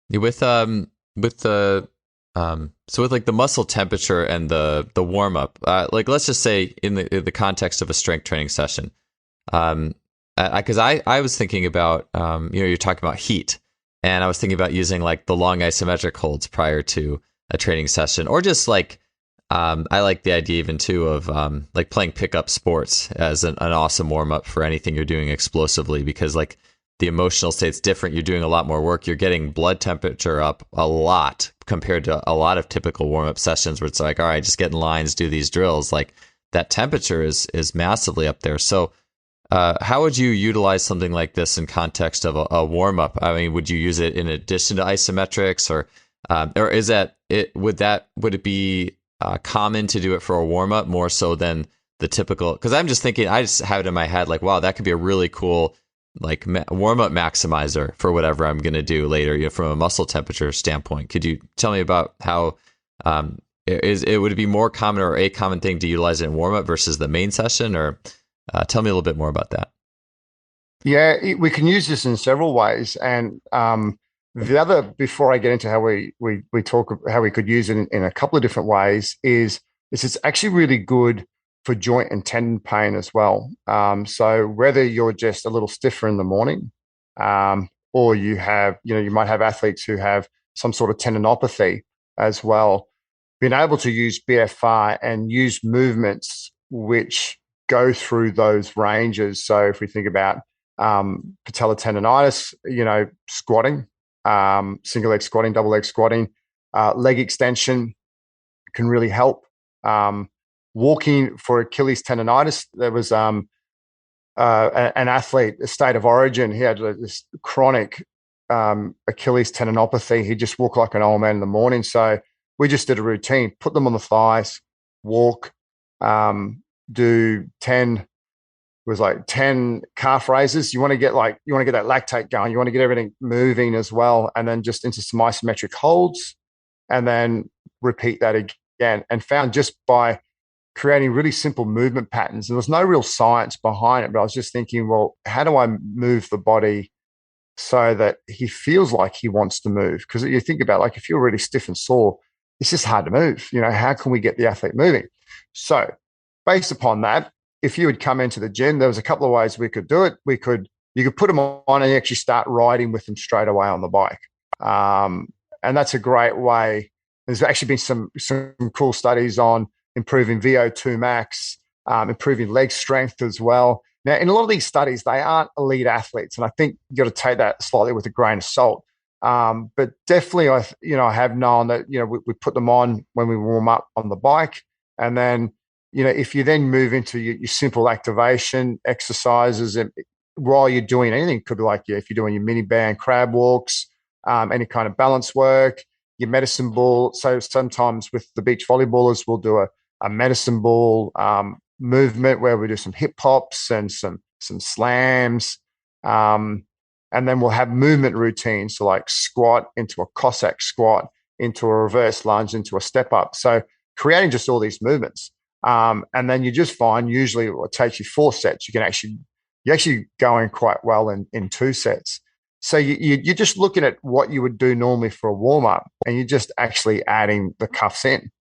With the so with like the muscle temperature and the warm up, like let's just say in the context of a strength training session, because I was thinking about you're talking about heat, and I was thinking about using like the long isometric holds prior to a training session, or just like I like the idea even too of like playing pickup sports as an awesome warm up for anything you're doing explosively, because like the emotional state's different. You're doing a lot more work. You're getting blood temperature up a lot compared to a lot of typical warm-up sessions where it's like, all right, just get in lines, do these drills. Like that temperature is massively up there. So how would you utilize something like this in context of a warm-up? I mean, would you use it in addition to isometrics, or is that it? Would it be common to do it for a warm-up more so than the typical? Because I'm just thinking, I just have it in my head like, wow, that could be a really cool like warm-up maximizer for whatever I'm going to do later, from a muscle temperature standpoint. Could you tell me about how would it be more common or a common thing to utilize it in warm-up versus the main session, or tell me a little bit more about that? Yeah, we can use this in several ways. And the other, before I get into how we talk how we could use it in a couple of different ways, is it's actually really good for joint and tendon pain as well. So whether you're just a little stiffer in the morning, or you might have athletes who have some sort of tendinopathy as well, being able to use BFR and use movements which go through those ranges. So if we think about patellar tendonitis, squatting, single leg squatting, double leg squatting, leg extension can really help. Walking for Achilles tendonitis, there was an athlete, a state of origin. He had this chronic Achilles tendinopathy. He just walked like an old man in the morning. So we just did a routine, put them on the thighs, walk, do 10 calf raises. You want to get that lactate going. You want to get everything moving as well. And then just into some isometric holds and then repeat that again. And found just by creating really simple movement patterns, there was no real science behind it, but I was just thinking, well, how do I move the body so that he feels like he wants to move? Because you think about, like, if you're really stiff and sore, it's just hard to move. How can we get the athlete moving? So based upon that, if you would come into the gym, there was a couple of ways we could do it. You could put them on and actually start riding with them straight away on the bike. And that's a great way. There's actually been some cool studies on improving VO2 max, improving leg strength as well. Now, in a lot of these studies, they aren't elite athletes, and I think you got to take that slightly with a grain of salt. But definitely, I have known that we put them on when we warm up on the bike, and then if you then move into your simple activation exercises, and while you're doing anything, it could be like if you're doing your mini band crab walks, any kind of balance work, your medicine ball. So sometimes with the beach volleyballers, we'll do a medicine ball movement where we do some hip hops and some slams. And then we'll have movement routines. So like squat into a Cossack squat, into a reverse lunge, into a step up. So creating just all these movements. And then you just find usually it will take you 4 sets. You're actually going quite well in 2 sets. So you're just looking at what you would do normally for a warm-up, and you're just actually adding the cuffs in.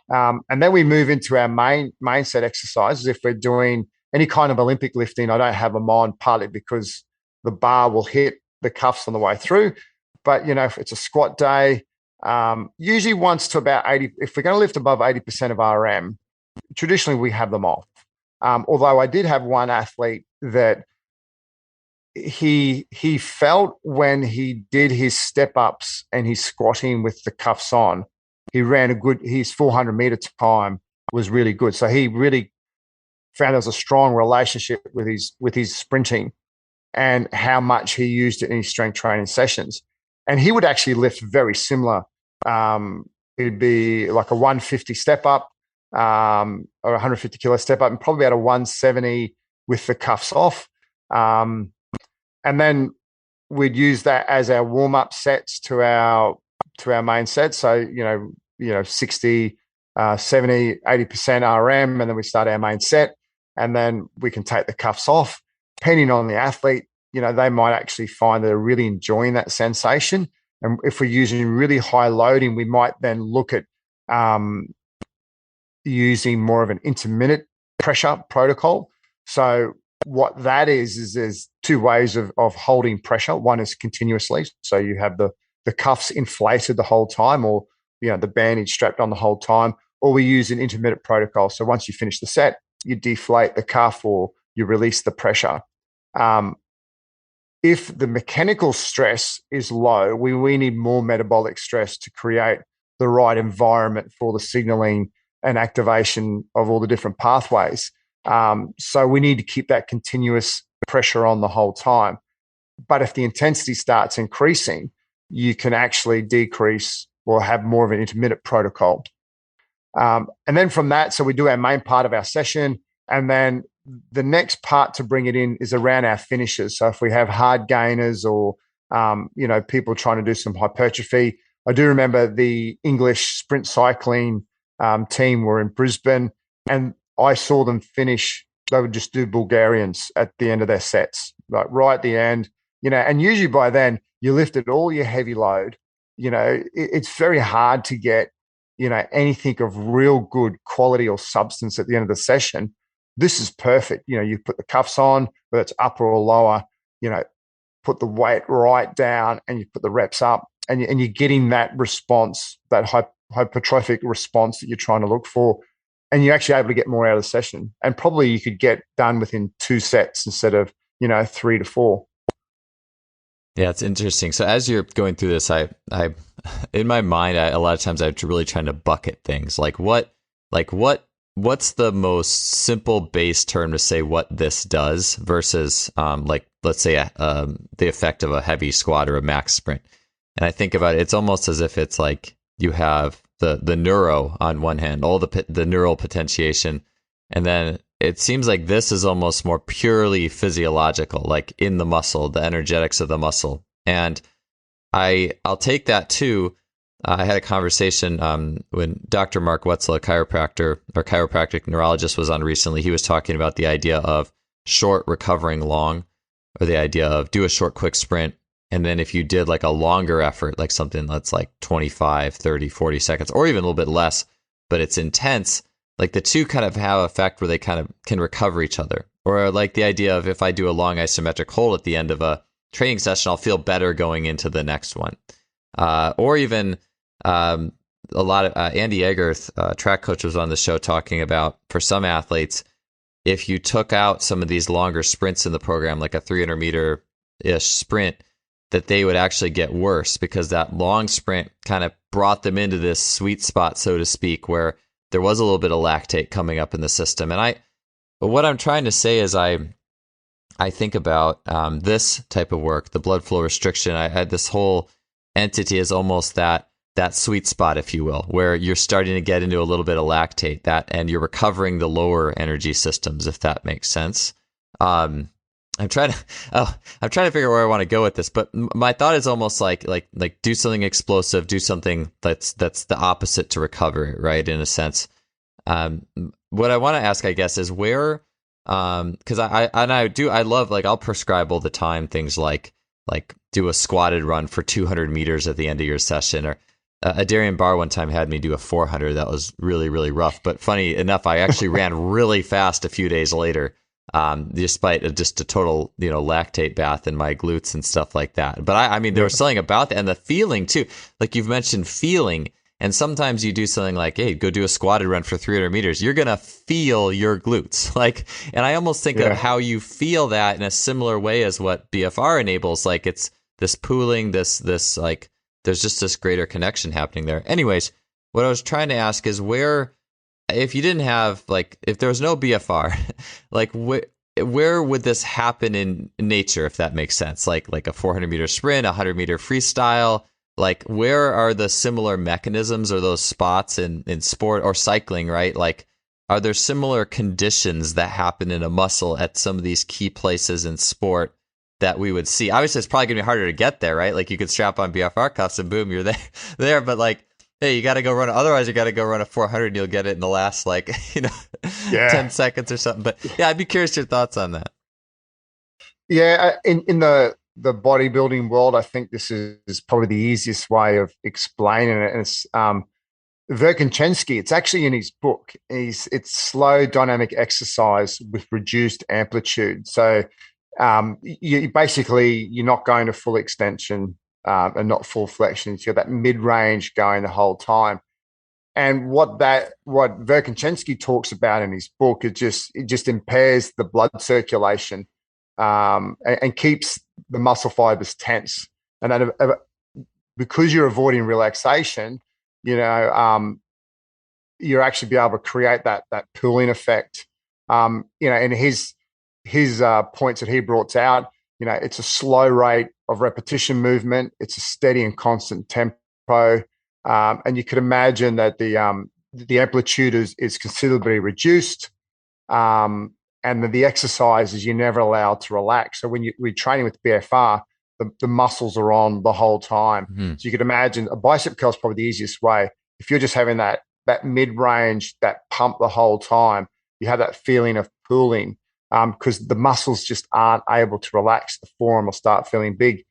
And then we move into our main set exercises. If we're doing any kind of Olympic lifting, I don't have them on, partly because the bar will hit the cuffs on the way through. But, if it's a squat day, usually once to about 80, if we're going to lift above 80% of RM, traditionally we have them off. Although I did have one athlete that he felt when he did his step ups and his squatting with the cuffs on, his 400-meter time was really good. So he really found there was a strong relationship with his sprinting and how much he used it in his strength training sessions. And he would actually lift very similar. It'd be like a 150 step up, or 150 kilo step up, and probably about a 170 with the cuffs off. And then we'd use that as our warm-up sets to our main set. So, 60, 70, 80% RM, and then we start our main set, and then we can take the cuffs off. Depending on the athlete, they might actually find that they're really enjoying that sensation. And if we're using really high loading, we might then look at using more of an intermittent pressure protocol. So what that is there's 2 ways of holding pressure. One is continuously. So you have the cuffs inflated the whole time, or, the bandage strapped on the whole time, or we use an intermittent protocol. So once you finish the set, you deflate the cuff or you release the pressure. if the mechanical stress is low, we need more metabolic stress to create the right environment for the signaling and activation of all the different pathways. So we need to keep that continuous pressure on the whole time. But if the intensity starts increasing, you can actually decrease or have more of an intermittent protocol. And then from that, so we do our main part of our session. And then the next part to bring it in is around our finishes. So if we have hard gainers or, people trying to do some hypertrophy, I do remember the English sprint cycling team were in Brisbane, and I saw them finish. They would just do Bulgarians at the end of their sets, like right at the end, and usually by then you lifted all your heavy load. It's very hard to get, anything of real good quality or substance at the end of the session. This is perfect. You put the cuffs on, whether it's upper or lower, put the weight right down and you put the reps up, and you're getting that response, that hypertrophic response that you're trying to look for. And you're actually able to get more out of the session. And probably you could get done within 2 sets instead of, 3 to 4. Yeah, it's interesting. So as you're going through this, I in my mind, a lot of times I'm really trying to bucket things. What's the most simple base term to say what this does versus, let's say the effect of a heavy squat or a max sprint. And I think about it, it's almost as if it's like you have the neuro on one hand, all the neural potentiation, and then it seems like this is almost more purely physiological, like in the muscle, the energetics of the muscle. And I'll take that too. I had a conversation when Dr. Mark Wetzel, a chiropractic neurologist, was on recently. He was talking about the idea of short recovering long, or the idea of do a short, quick sprint. And then if you did like a longer effort, like something that's like 25, 30, 40 seconds, or even a little bit less, but it's intense, like the two kind of have an effect where they kind of can recover each other. Or like the idea of if I do a long isometric hold at the end of a training session, I'll feel better going into the next one. Or even a lot of Andy Egerth, track coach, was on the show talking about for some athletes, if you took out some of these longer sprints in the program, like a 300 meter-ish sprint, that they would actually get worse because that long sprint kind of brought them into this sweet spot, so to speak, where there was a little bit of lactate coming up in the system. And what I'm trying to say is I think about this type of work, the blood flow restriction. I had this whole entity as almost that sweet spot, if you will, where you're starting to get into a little bit of lactate and you're recovering the lower energy systems, if that makes sense. I'm trying to figure out where I want to go with this, but my thought is almost like do something explosive, do something that's the opposite to recover, right? In a sense. What I want to ask, I guess, is where, because I love, like, I'll prescribe all the time things like do a squatted run for 200 meters at the end of your session, or Darian Barr one time had me do a 400 that was really, really rough. But funny enough, I actually ran really fast a few days later, despite just a total, lactate bath in my glutes and stuff like that. But I mean, there was something about that, and the feeling too. Like you've mentioned feeling, and sometimes you do something like, hey, go do a squatted run for 300 meters. You're going to feel your glutes. And I almost think of how you feel that in a similar way as what BFR enables. Like it's this pooling, this like, there's just this greater connection happening there. Anyways, what I was trying to ask is where, if you didn't have, like, if there was no BFR, like where would this happen in nature, if that makes sense? Like a 400 meter sprint, 100 meter freestyle, like where are the similar mechanisms or those spots in sport or cycling, right? Like, are there similar conditions that happen in a muscle at some of these key places in sport that we would see? Obviously, it's probably going to be harder to get there, right? Like you could strap on BFR cuffs and boom, you're there. But like, hey, you got to go run. Otherwise, you got to go run a 400 and you'll get it in the last 10 seconds or something. But yeah, I'd be curious your thoughts on that. Yeah, in the bodybuilding world, I think this is probably the easiest way of explaining it. And it's Verkhoshansky. It's actually in his book. It's slow dynamic exercise with reduced amplitude. So you're not going to full extension and not full flexion. So you're that mid-range going the whole time. And what Verkhoshansky talks about in his book, it just impairs the blood circulation and keeps the muscle fibers tense, and that because you're avoiding relaxation, you know, you're actually be able to create that pooling effect. You know, and his points that he brought out, you know, it's a slow rate of repetition movement, it's a steady and constant tempo, and you could imagine that the amplitude is considerably reduced, and the exercises you're never allowed to relax. So when we're training with BFR, the muscles are on the whole time. Mm-hmm. So you could imagine a bicep curl is probably the easiest way. If you're just having that mid-range, that pump the whole time, you have that feeling of pooling, because the muscles just aren't able to relax. The forearm will start feeling big.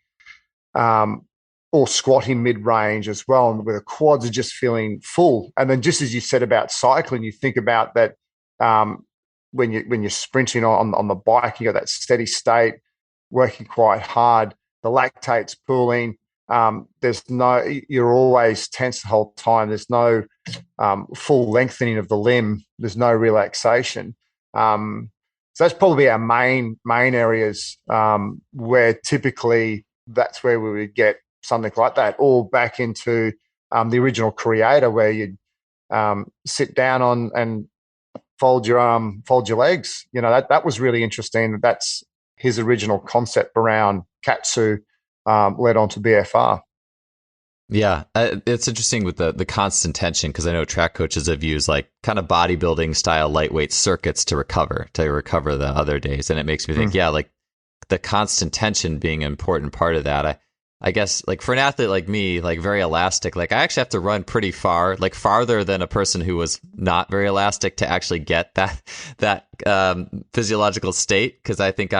Or squatting mid-range as well, and where the quads are just feeling full. And then just as you said about cycling, you think about that, when you're sprinting on the bike, you got that steady state, working quite hard, the lactate's pooling. You're always tense the whole time. There's no full lengthening of the limb. There's no relaxation. So that's probably our main areas, where typically that's where we would get something like that, or back into the original creator, where you'd sit down on and fold your legs. You know, that was really interesting. That's his original concept around Katsu, led on to BFR. Yeah, it's interesting with the constant tension, because I know track coaches have used like kind of bodybuilding style lightweight circuits to recover the other days, and it makes me think, yeah, like the constant tension being an important part of that. I guess like for an athlete like me, like very elastic, like I actually have to run pretty far, like farther than a person who was not very elastic, to actually get that physiological state. Because I think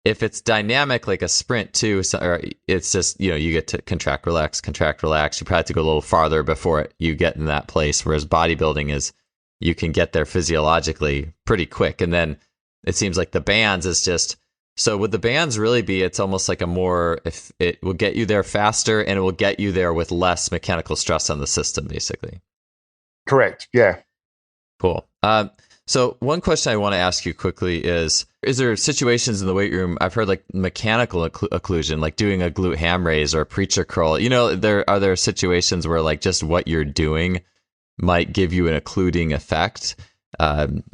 if it's dynamic like a sprint too, or it's just, you know, you get to contract, relax. You probably have to go a little farther before you get in that place. Whereas bodybuilding is, you can get there physiologically pretty quick. And then it seems like the bands is just, so would the bands really be, it's almost like if it will get you there faster, and it will get you there with less mechanical stress on the system, basically. Correct. Yeah. Cool. So one question I want to ask you quickly is there situations in the weight room, I've heard like mechanical occlusion, like doing a glute ham raise or a preacher curl, you know, are there situations where like just what you're doing might give you an occluding effect?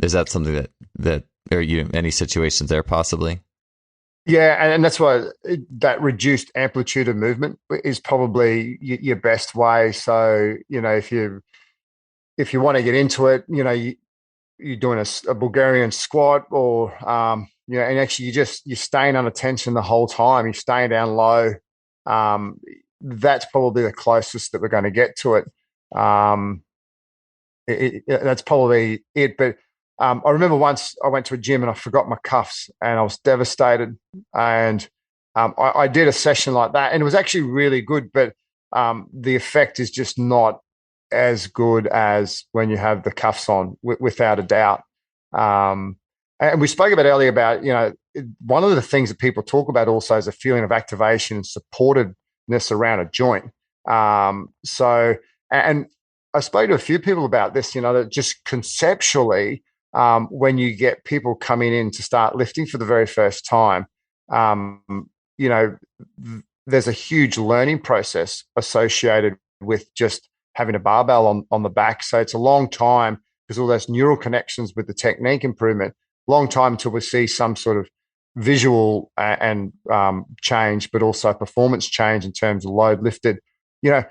Is that something that or any situations there possibly? Yeah, and that's why that reduced amplitude of movement is probably your best way. So, you know, if you want to get into it, you know, you're doing a Bulgarian squat, or you know, and actually you're staying under tension the whole time. You're staying down low. That's probably the closest that we're going to get to it. That's probably it. But I remember once I went to a gym and I forgot my cuffs, and I was devastated. And I did a session like that, and it was actually really good. But the effect is just not as good as when you have the cuffs on, without a doubt. And we spoke about earlier about, you know, one of the things that people talk about also is a feeling of activation and supportedness around a joint. So, and I spoke to a few people about this, you know, that just conceptually, when you get people coming in to start lifting for the very first time, you know, there's a huge learning process associated with just having a barbell on the back. So it's a long time, because all those neural connections with the technique improvement, long time until we see some sort of visual and change, but also performance change in terms of load lifted. You know,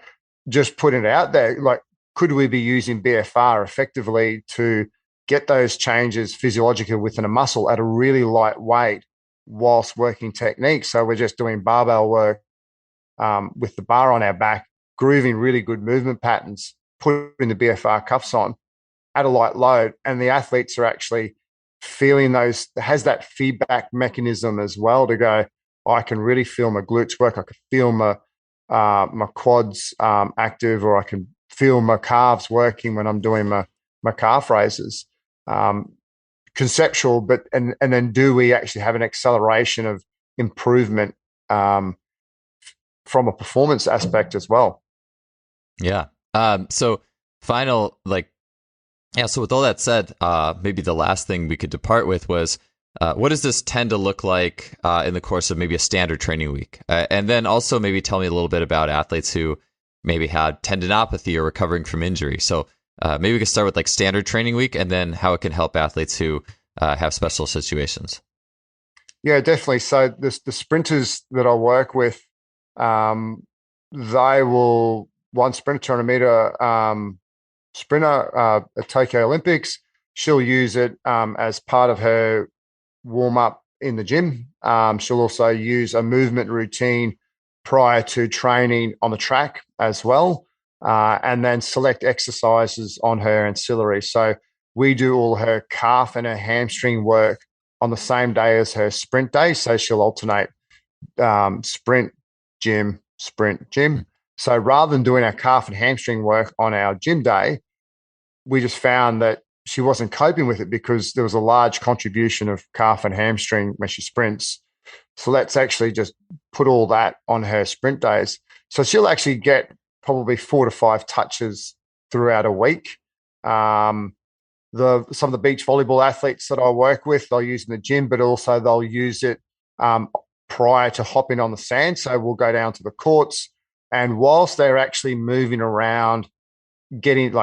just putting it out there, like, could we be using BFR effectively to get those changes physiologically within a muscle at a really light weight whilst working technique? So we're just doing barbell work with the bar on our back, grooving really good movement patterns, putting the BFR cuffs on at a light load, and the athletes are actually feeling those, has that feedback mechanism as well to go, I can really feel my glutes work, I can feel my quads active, or I can feel my calves working when I'm doing my calf raises. Conceptual, but and then do we actually have an acceleration of improvement from a performance aspect as well? Yeah. So final, like, yeah. So with all that said, maybe the last thing we could depart with was What does this tend to look like in the course of maybe a standard training week? And then also maybe tell me a little bit about athletes who maybe had tendinopathy or recovering from injury. So maybe we can start with like standard training week and then how it can help athletes who have special situations. Yeah, definitely. So the sprinters that I work with, they will, one sprinter, 200 meter sprinter at Tokyo Olympics, she'll use it as part of her warm up in the gym. She'll also use a movement routine prior to training on the track as well, and then select exercises on her ancillary. So we do all her calf and her hamstring work on the same day as her sprint day. So she'll alternate sprint, gym, sprint, gym. So rather than doing our calf and hamstring work on our gym day, we just found that she wasn't coping with it because there was a large contribution of calf and hamstring when she sprints. So let's actually just put all that on her sprint days. So she'll actually get probably 4 to 5 touches throughout a week. Some of the beach volleyball athletes that I work with, they'll use it in the gym, but also they'll use it prior to hopping on the sand. So we'll go down to the courts, and whilst they're actually moving around, doing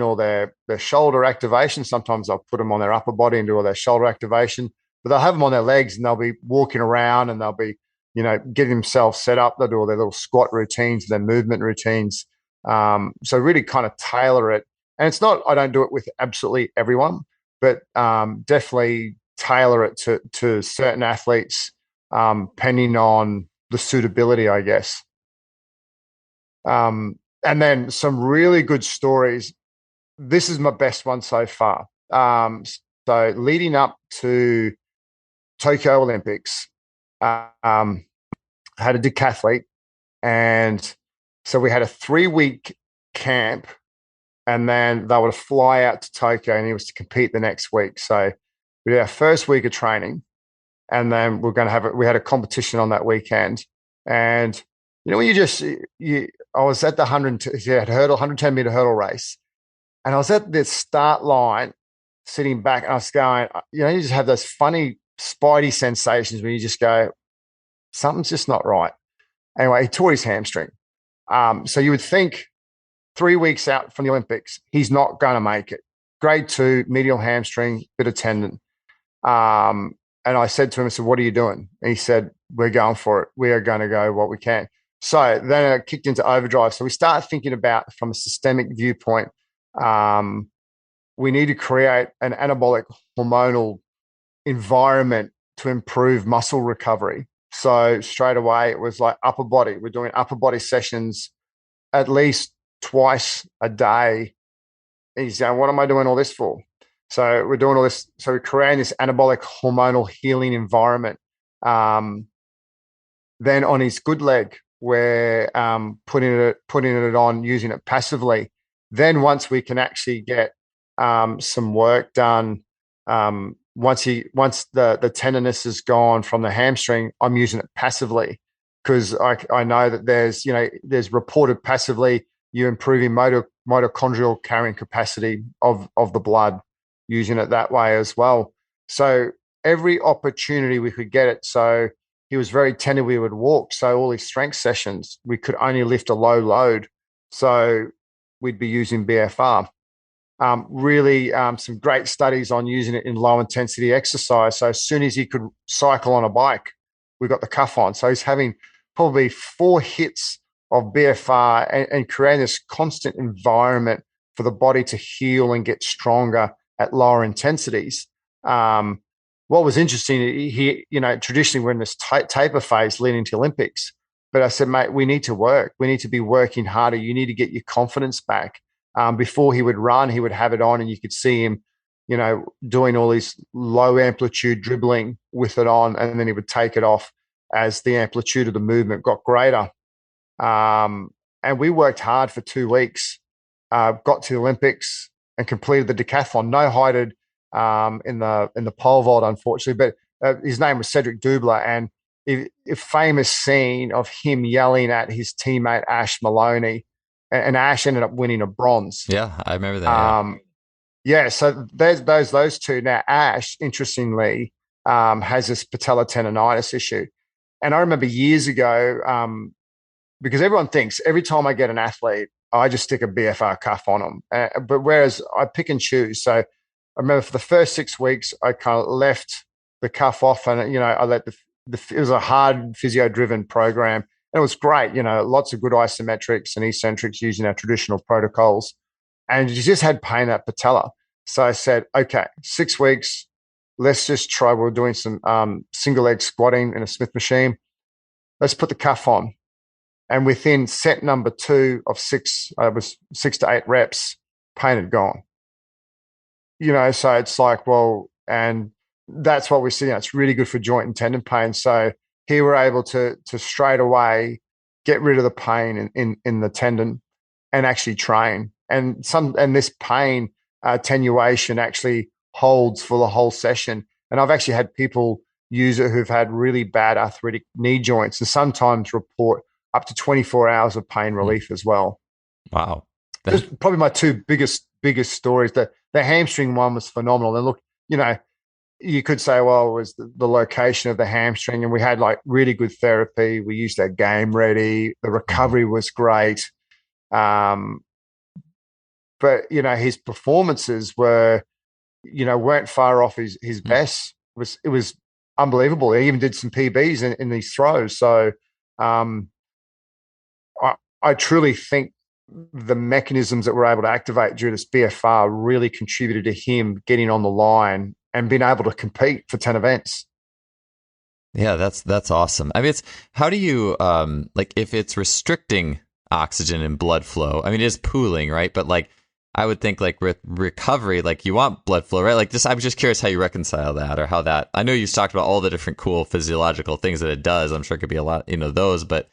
all their shoulder activation, sometimes I'll put them on their upper body and do all their shoulder activation, but they'll have them on their legs and they'll be walking around and they'll be, getting themselves set up. They'll do all their little squat routines, their movement routines. So really kind of tailor it. And it's not, I don't do it with absolutely everyone, but definitely tailor it to certain athletes, depending on the suitability, I guess. And then some really good stories. This is my best one so far. So leading up to Tokyo Olympics, had a decathlete, and so we had a 3-week camp, and then they would fly out to Tokyo, and he was to compete the next week. So we did our first week of training, and then we had a competition on that weekend. And when I was at the 110 meter hurdle race, and I was at the start line sitting back, and I was going, you just have those funny spidey sensations where you just go, something's just not right. Anyway, he tore his hamstring. So you would think 3 weeks out from the Olympics, he's not going to make it. Grade 2, medial hamstring, bit of tendon. And I said to him, I said, what are you doing? And he said, we're going for it. We are going to go what we can. So then I kicked into overdrive. So we start thinking about, from a systemic viewpoint, we need to create an anabolic hormonal environment to improve muscle recovery. So straight away, it was like upper body. We're doing upper body sessions at least twice a day. And he's saying, what am I doing all this for? So we're doing all this. So we're creating this anabolic hormonal healing environment. Then on his good leg, we're putting it on, using it passively. Then once we can actually get some work done, once the tenderness is gone from the hamstring, I'm using it passively, because I know that there's reported passively you're improving mitochondrial carrying capacity of the blood, using it that way as well. So every opportunity we could get it. So he was very tender. We would walk. So all his strength sessions, we could only lift a low load. So we'd be using BFR. Really some great studies on using it in low intensity exercise. So as soon as he could cycle on a bike, we got the cuff on. So he's having probably 4 hits of BFR and creating this constant environment for the body to heal and get stronger at lower intensities. What was interesting, he traditionally we're in this taper phase leading to Olympics, but I said, mate, we need to work. We need to be working harder. You need to get your confidence back. Before he would run, he would have it on, and you could see him, doing all this low amplitude dribbling with it on, and then he would take it off as the amplitude of the movement got greater. And we worked hard for 2 weeks, got to the Olympics and completed the decathlon. No heighted in the pole vault, unfortunately, but his name was Cedric Dubler, and a famous scene of him yelling at his teammate Ash Maloney, and Ash ended up winning a bronze. Yeah, I remember that. So there's those two. Now Ash, interestingly, has this patella tendonitis issue. And I remember years ago, because everyone thinks every time I get an athlete, I just stick a BFR cuff on them. But whereas I pick and choose. So I remember for the first 6 weeks, I kind of left the cuff off, and I let it was a hard physio-driven program, and it was great. Lots of good isometrics and eccentrics using our traditional protocols, and you just had pain at patella. So I said, okay, 6 weeks, let's just try. We're doing some single leg squatting in a Smith machine. Let's put the cuff on. And within set number 2 of 6, it was 6 to 8 reps, pain had gone. So it's like, well, and that's what we see. It's really good for joint and tendon pain. So here we're able to straight away get rid of the pain in the tendon and actually train. And this pain attenuation actually holds for the whole session. And I've actually had people use it who've had really bad arthritic knee joints and sometimes report up to 24 hours of pain relief as well. Wow. That's probably my 2 biggest stories. The hamstring one was phenomenal. And look, you could say, well, it was the location of the hamstring, and we had like really good therapy. We used our game ready. The recovery was great. But, his performances weren't far off his best. It was unbelievable. He even did some PBs in these throws. So I truly think the mechanisms that we're able to activate due to this BFR really contributed to him getting on the line and being able to compete for 10 events. Yeah, that's awesome. I mean, how do you if it's restricting oxygen and blood flow? I mean, it is pooling, right? But I would think with recovery, you want blood flow, right? I'm just curious how you reconcile that, or how that. I know you've talked about all the different cool physiological things that it does. I'm sure it could be a lot, those, but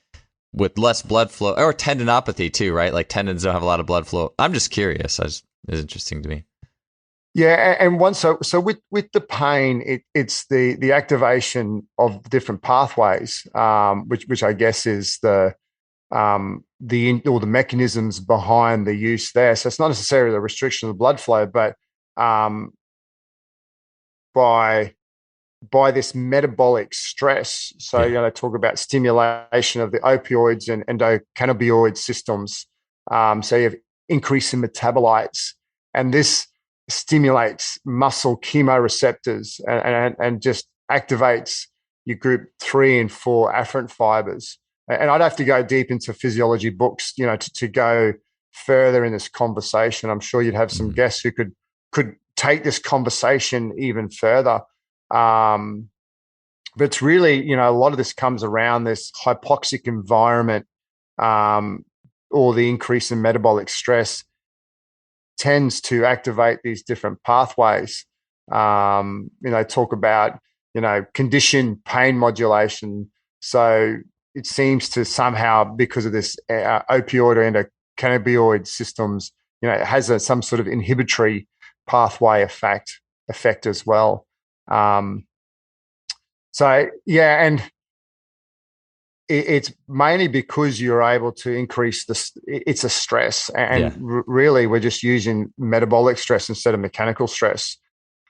with less blood flow, or tendinopathy too, right? Tendons don't have a lot of blood flow. I'm just curious. It's interesting to me. Yeah, and so with the pain, it's the activation of the different pathways, which I guess is the mechanisms behind the use there. So it's not necessarily the restriction of the blood flow, but by this metabolic stress. So they talk about stimulation of the opioids and endocannabinoid systems. So you have increase in metabolites, and this stimulates muscle chemoreceptors and just activates your group 3 and 4 afferent fibers. And I'd have to go deep into physiology books, to go further in this conversation. I'm sure you'd have some guests who could take this conversation even further. But it's really, a lot of this comes around this hypoxic environment, or the increase in metabolic stress tends to activate these different pathways. Talk about, conditioned pain modulation. So it seems to somehow, because of this opioid or endocannabinoid systems, it has some sort of inhibitory pathway effect as well. And it's mainly because you're able to increase it's a stress, and really we're just using metabolic stress instead of mechanical stress.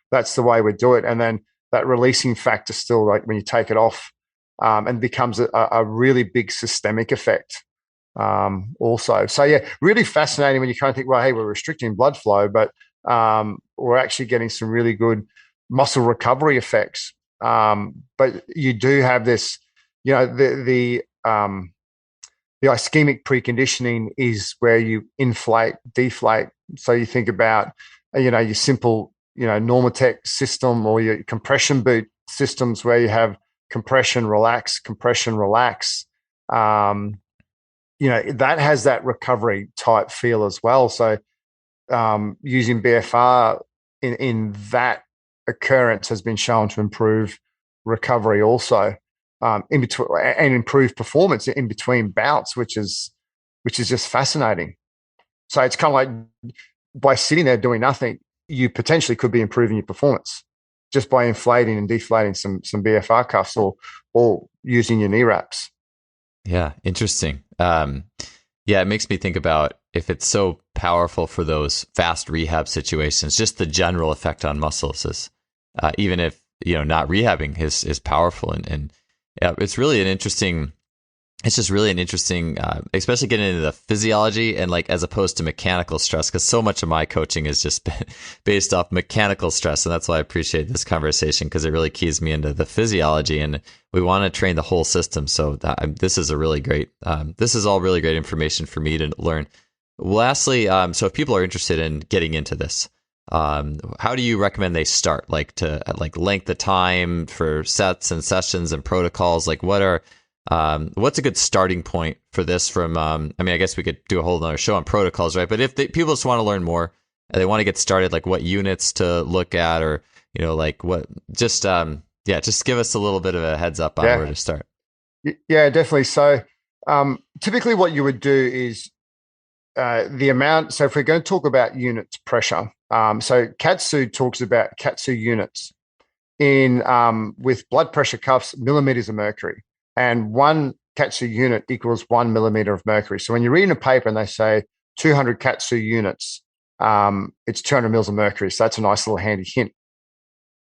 That's the way we do it. And then that releasing factor still, when you take it off, and becomes a really big systemic effect also. So really fascinating when you kind of think, well, hey, we're restricting blood flow, but we're actually getting some really good muscle recovery effects. But you do have this, the ischemic preconditioning is where you inflate, deflate. So you think about, your simple, Normatec system, or your compression boot systems where you have compression, relax. That has that recovery type feel as well. So using BFR in that occurrence has been shown to improve recovery also, in between, and improve performance in between bouts, which is just fascinating. So it's kind of like, by sitting there doing nothing, you potentially could be improving your performance just by inflating and deflating some BFR cuffs or using your knee wraps. Yeah, interesting. It makes me think about, if it's so powerful for those fast rehab situations, just the general effect on muscles is, even if, not rehabbing is powerful. And yeah, it's really an interesting. It's just really an interesting, especially getting into the physiology and like as opposed to mechanical stress, because so much of my coaching is just based off mechanical stress. And that's why I appreciate this conversation, because it really keys me into the physiology, and we want to train the whole system. So this is a really great, this is all really great information for me to learn. Lastly, so if people are interested in getting into this, how do you recommend they start? Like to length of time for sets and sessions and protocols? Like what's a good starting point for this from, I guess we could do a whole nother show on protocols, right? But if people just want to learn more and they want to get started, like what units to look at, or, like what, just give us a little bit of a heads up on where to start. Yeah, definitely. So typically what you would do is the amount. So if we're going to talk about units pressure, so Katsu talks about Katsu units in with blood pressure cuffs, millimeters of mercury. And one Katsu unit equals 1 millimeter of mercury. So when you're reading a paper and they say 200 Katsu units, it's 200 mils of mercury. So that's a nice little handy hint.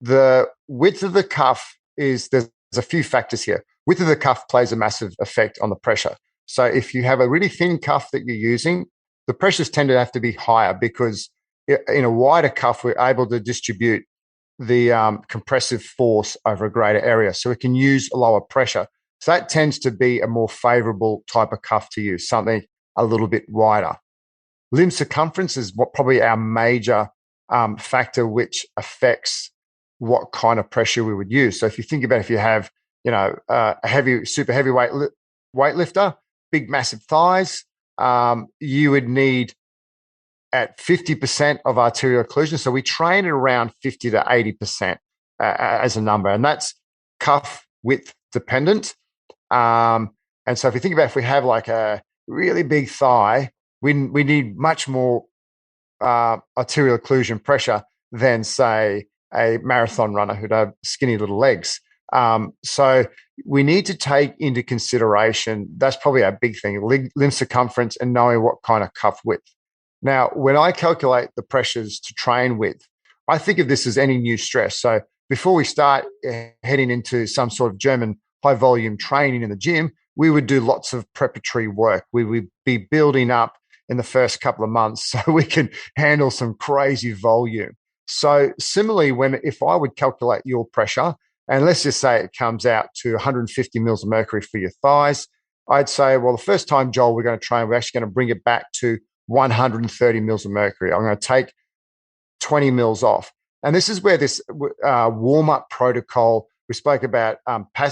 The width of the cuff there's a few factors here. Width of the cuff plays a massive effect on the pressure. So if you have a really thin cuff that you're using, the pressures tend to have to be higher, because in a wider cuff, we're able to distribute the compressive force over a greater area. So we can use a lower pressure. So that tends to be a more favorable type of cuff to use, something a little bit wider. Limb circumference is probably our major factor which affects what kind of pressure we would use. So if you think about, if you have, a super heavyweight weightlifter, big, massive thighs, you would need at 50% of arterial occlusion. So we train at around 50 to 80% as a number, and that's cuff width dependent. And so if you think about, if we have like a really big thigh, we need much more arterial occlusion pressure than, say, a marathon runner who'd have skinny little legs. So we need to take into consideration, that's probably our big thing, limb circumference and knowing what kind of cuff width. Now, when I calculate the pressures to train with, I think of this as any new stress. So before we start heading into some sort of German high volume training in the gym, we would do lots of preparatory work. We would be building up in the first couple of months so we can handle some crazy volume. So similarly, if I would calculate your pressure, and let's just say it comes out to 150 mils of mercury for your thighs, I'd say, well, the first time, Joel, we're going to train, we're actually going to bring it back to 130 mils of mercury. I'm going to take 20 mils off. And this is where this warm-up protocol, we spoke about,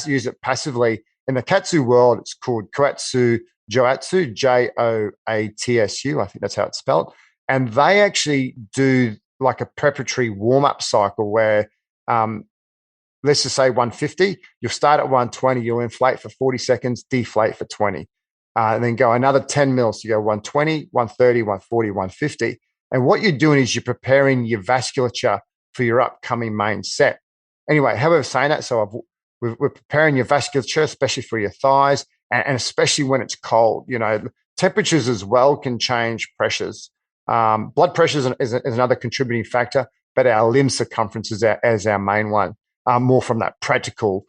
use it passively. In the Katsu world, it's called Koatsu Joatsu, Joatsu. I think that's how it's spelled. And they actually do like a preparatory warm-up cycle where, let's just say 150, you'll start at 120, you'll inflate for 40 seconds, deflate for 20. And then go another 10 mils. So you go 120, 130, 140, 150. And what you're doing is you're preparing your vasculature for your upcoming main set. Anyway, however, saying that, so we're preparing your vasculature, especially for your thighs, and especially when it's cold. Temperatures as well can change pressures. Blood pressure is another contributing factor, but our limb circumference is our main one, more from that practical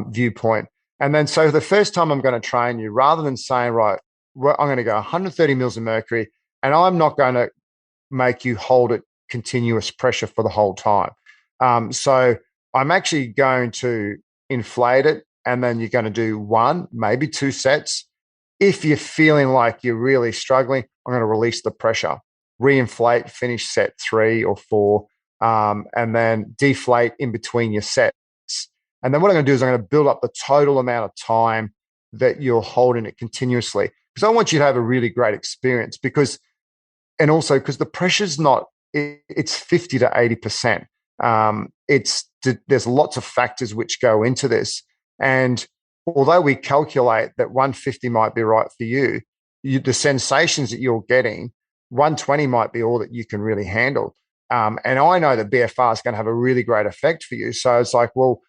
viewpoint. And then, so the first time I'm going to train you, rather than saying, right, I'm going to go 130 mils of mercury, and I'm not going to make you hold at continuous pressure for the whole time. So I'm actually going to inflate it, and then you're going to do 1, maybe 2 sets. If you're feeling like you're really struggling, I'm going to release the pressure, reinflate, finish set 3 or 4, and then deflate in between your sets. And then what I'm going to do is I'm going to build up the total amount of time that you're holding it continuously, because I want you to have a really great experience, and also because the pressure's it's 50 to 80%. There's lots of factors which go into this. And although we calculate that 150 might be right for you, the sensations that you're getting, 120 might be all that you can really handle. And I know that BFR is going to have a really great effect for you. So it's like, well,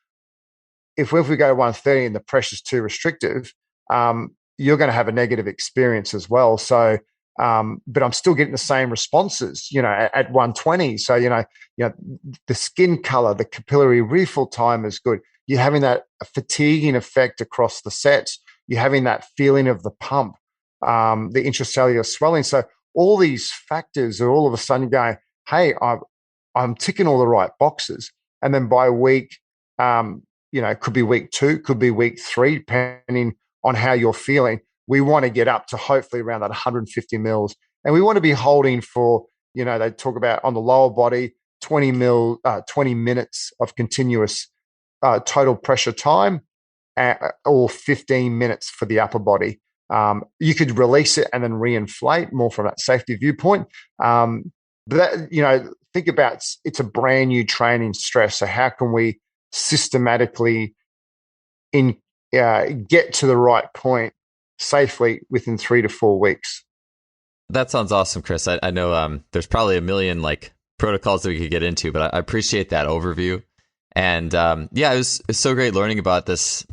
if we go to 130 and the pressure's too restrictive, you're going to have a negative experience as well. So but I'm still getting the same responses, at 120. So, the skin color, the capillary refill time is good. You're having that fatiguing effect across the sets. You're having that feeling of the pump, the intracellular swelling. So all these factors are all of a sudden going, hey, I'm ticking all the right boxes. And then by week, could be week 2, could be week 3, depending on how you're feeling. We want to get up to hopefully around that 150 mils. And we want to be holding for, they talk about on the lower body, 20 minutes of continuous total pressure time, or 15 minutes for the upper body. You could release it and then reinflate more from that safety viewpoint. But that, think about it's a brand new training stress. So how can we systematically get to the right point safely within 3 to 4 weeks? That sounds awesome, Chris. I know there's probably a million protocols that we could get into, but I appreciate that overview. And it's so great learning about this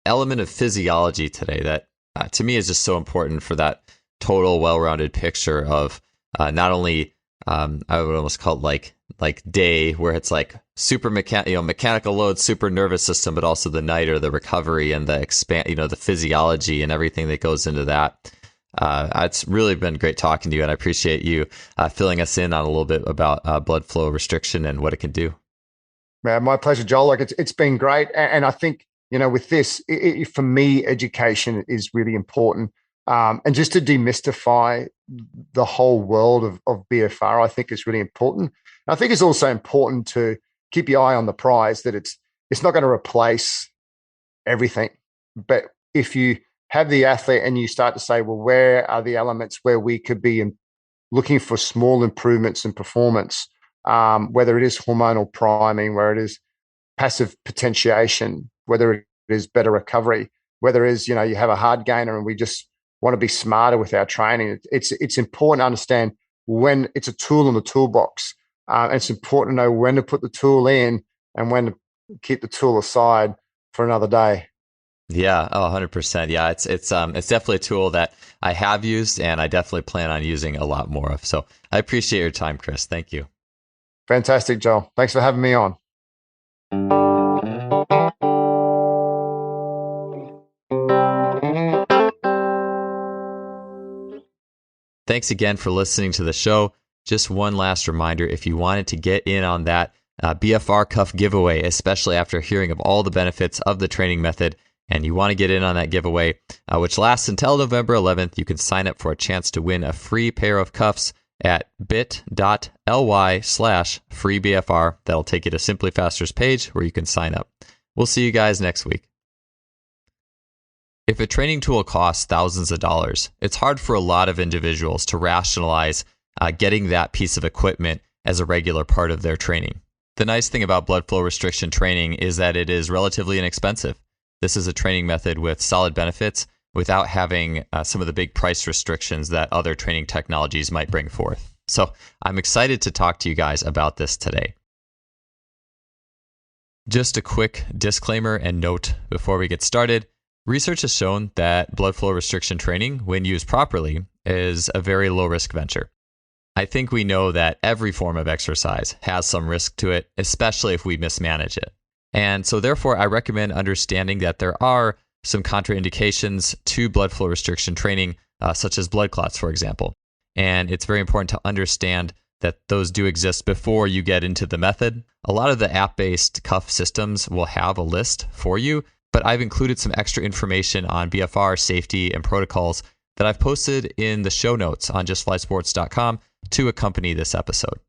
element of physiology today that to me is just so important for that total well-rounded picture of not only I would almost call it like day, where it's like super mechanical load, super nervous system, but also the night or the recovery and the the physiology and everything that goes into that. It's really been great talking to you, and I appreciate you filling us in on a little bit about blood flow restriction and what it can do. Man, my pleasure, Joel. It's been great, and I think with this, for me, education is really important, and just to demystify the whole world of BFR, I think is really important. And I think it's also important to keep your eye on the prize, that it's not going to replace everything, but if you have the athlete and you start to say, well, where are the elements where we could be looking for small improvements in performance, whether it is hormonal priming, where it is passive potentiation, whether it is better recovery, whether it is, you have a hard gainer and we just want to be smarter with our training. It's important to understand when it's a tool in the toolbox. And it's important to know when to put the tool in and when to keep the tool aside for another day. Yeah, 100%. Yeah, it's definitely a tool that I have used and I definitely plan on using a lot more of. So I appreciate your time, Chris. Thank you. Fantastic, Joel. Thanks for having me on. Thanks again for listening to the show. Just one last reminder, if you wanted to get in on that BFR cuff giveaway, especially after hearing of all the benefits of the training method, and you want to get in on that giveaway, which lasts until November 11th, you can sign up for a chance to win a free pair of cuffs at bit.ly/freebfr. That'll take you to Simply Faster's page where you can sign up. We'll see you guys next week. If a training tool costs thousands of dollars, it's hard for a lot of individuals to rationalize getting that piece of equipment as a regular part of their training. The nice thing about blood flow restriction training is that it is relatively inexpensive. This is a training method with solid benefits without having some of the big price restrictions that other training technologies might bring forth. So I'm excited to talk to you guys about this today. Just a quick disclaimer and note before we get started. Research has shown that blood flow restriction training, when used properly, is a very low-risk venture. I think we know that every form of exercise has some risk to it, especially if we mismanage it. And so therefore, I recommend understanding that there are some contraindications to blood flow restriction training, such as blood clots, for example. And it's very important to understand that those do exist before you get into the method. A lot of the app-based cuff systems will have a list for you, but I've included some extra information on BFR safety and protocols that I've posted in the show notes on justflysports.com to accompany this episode.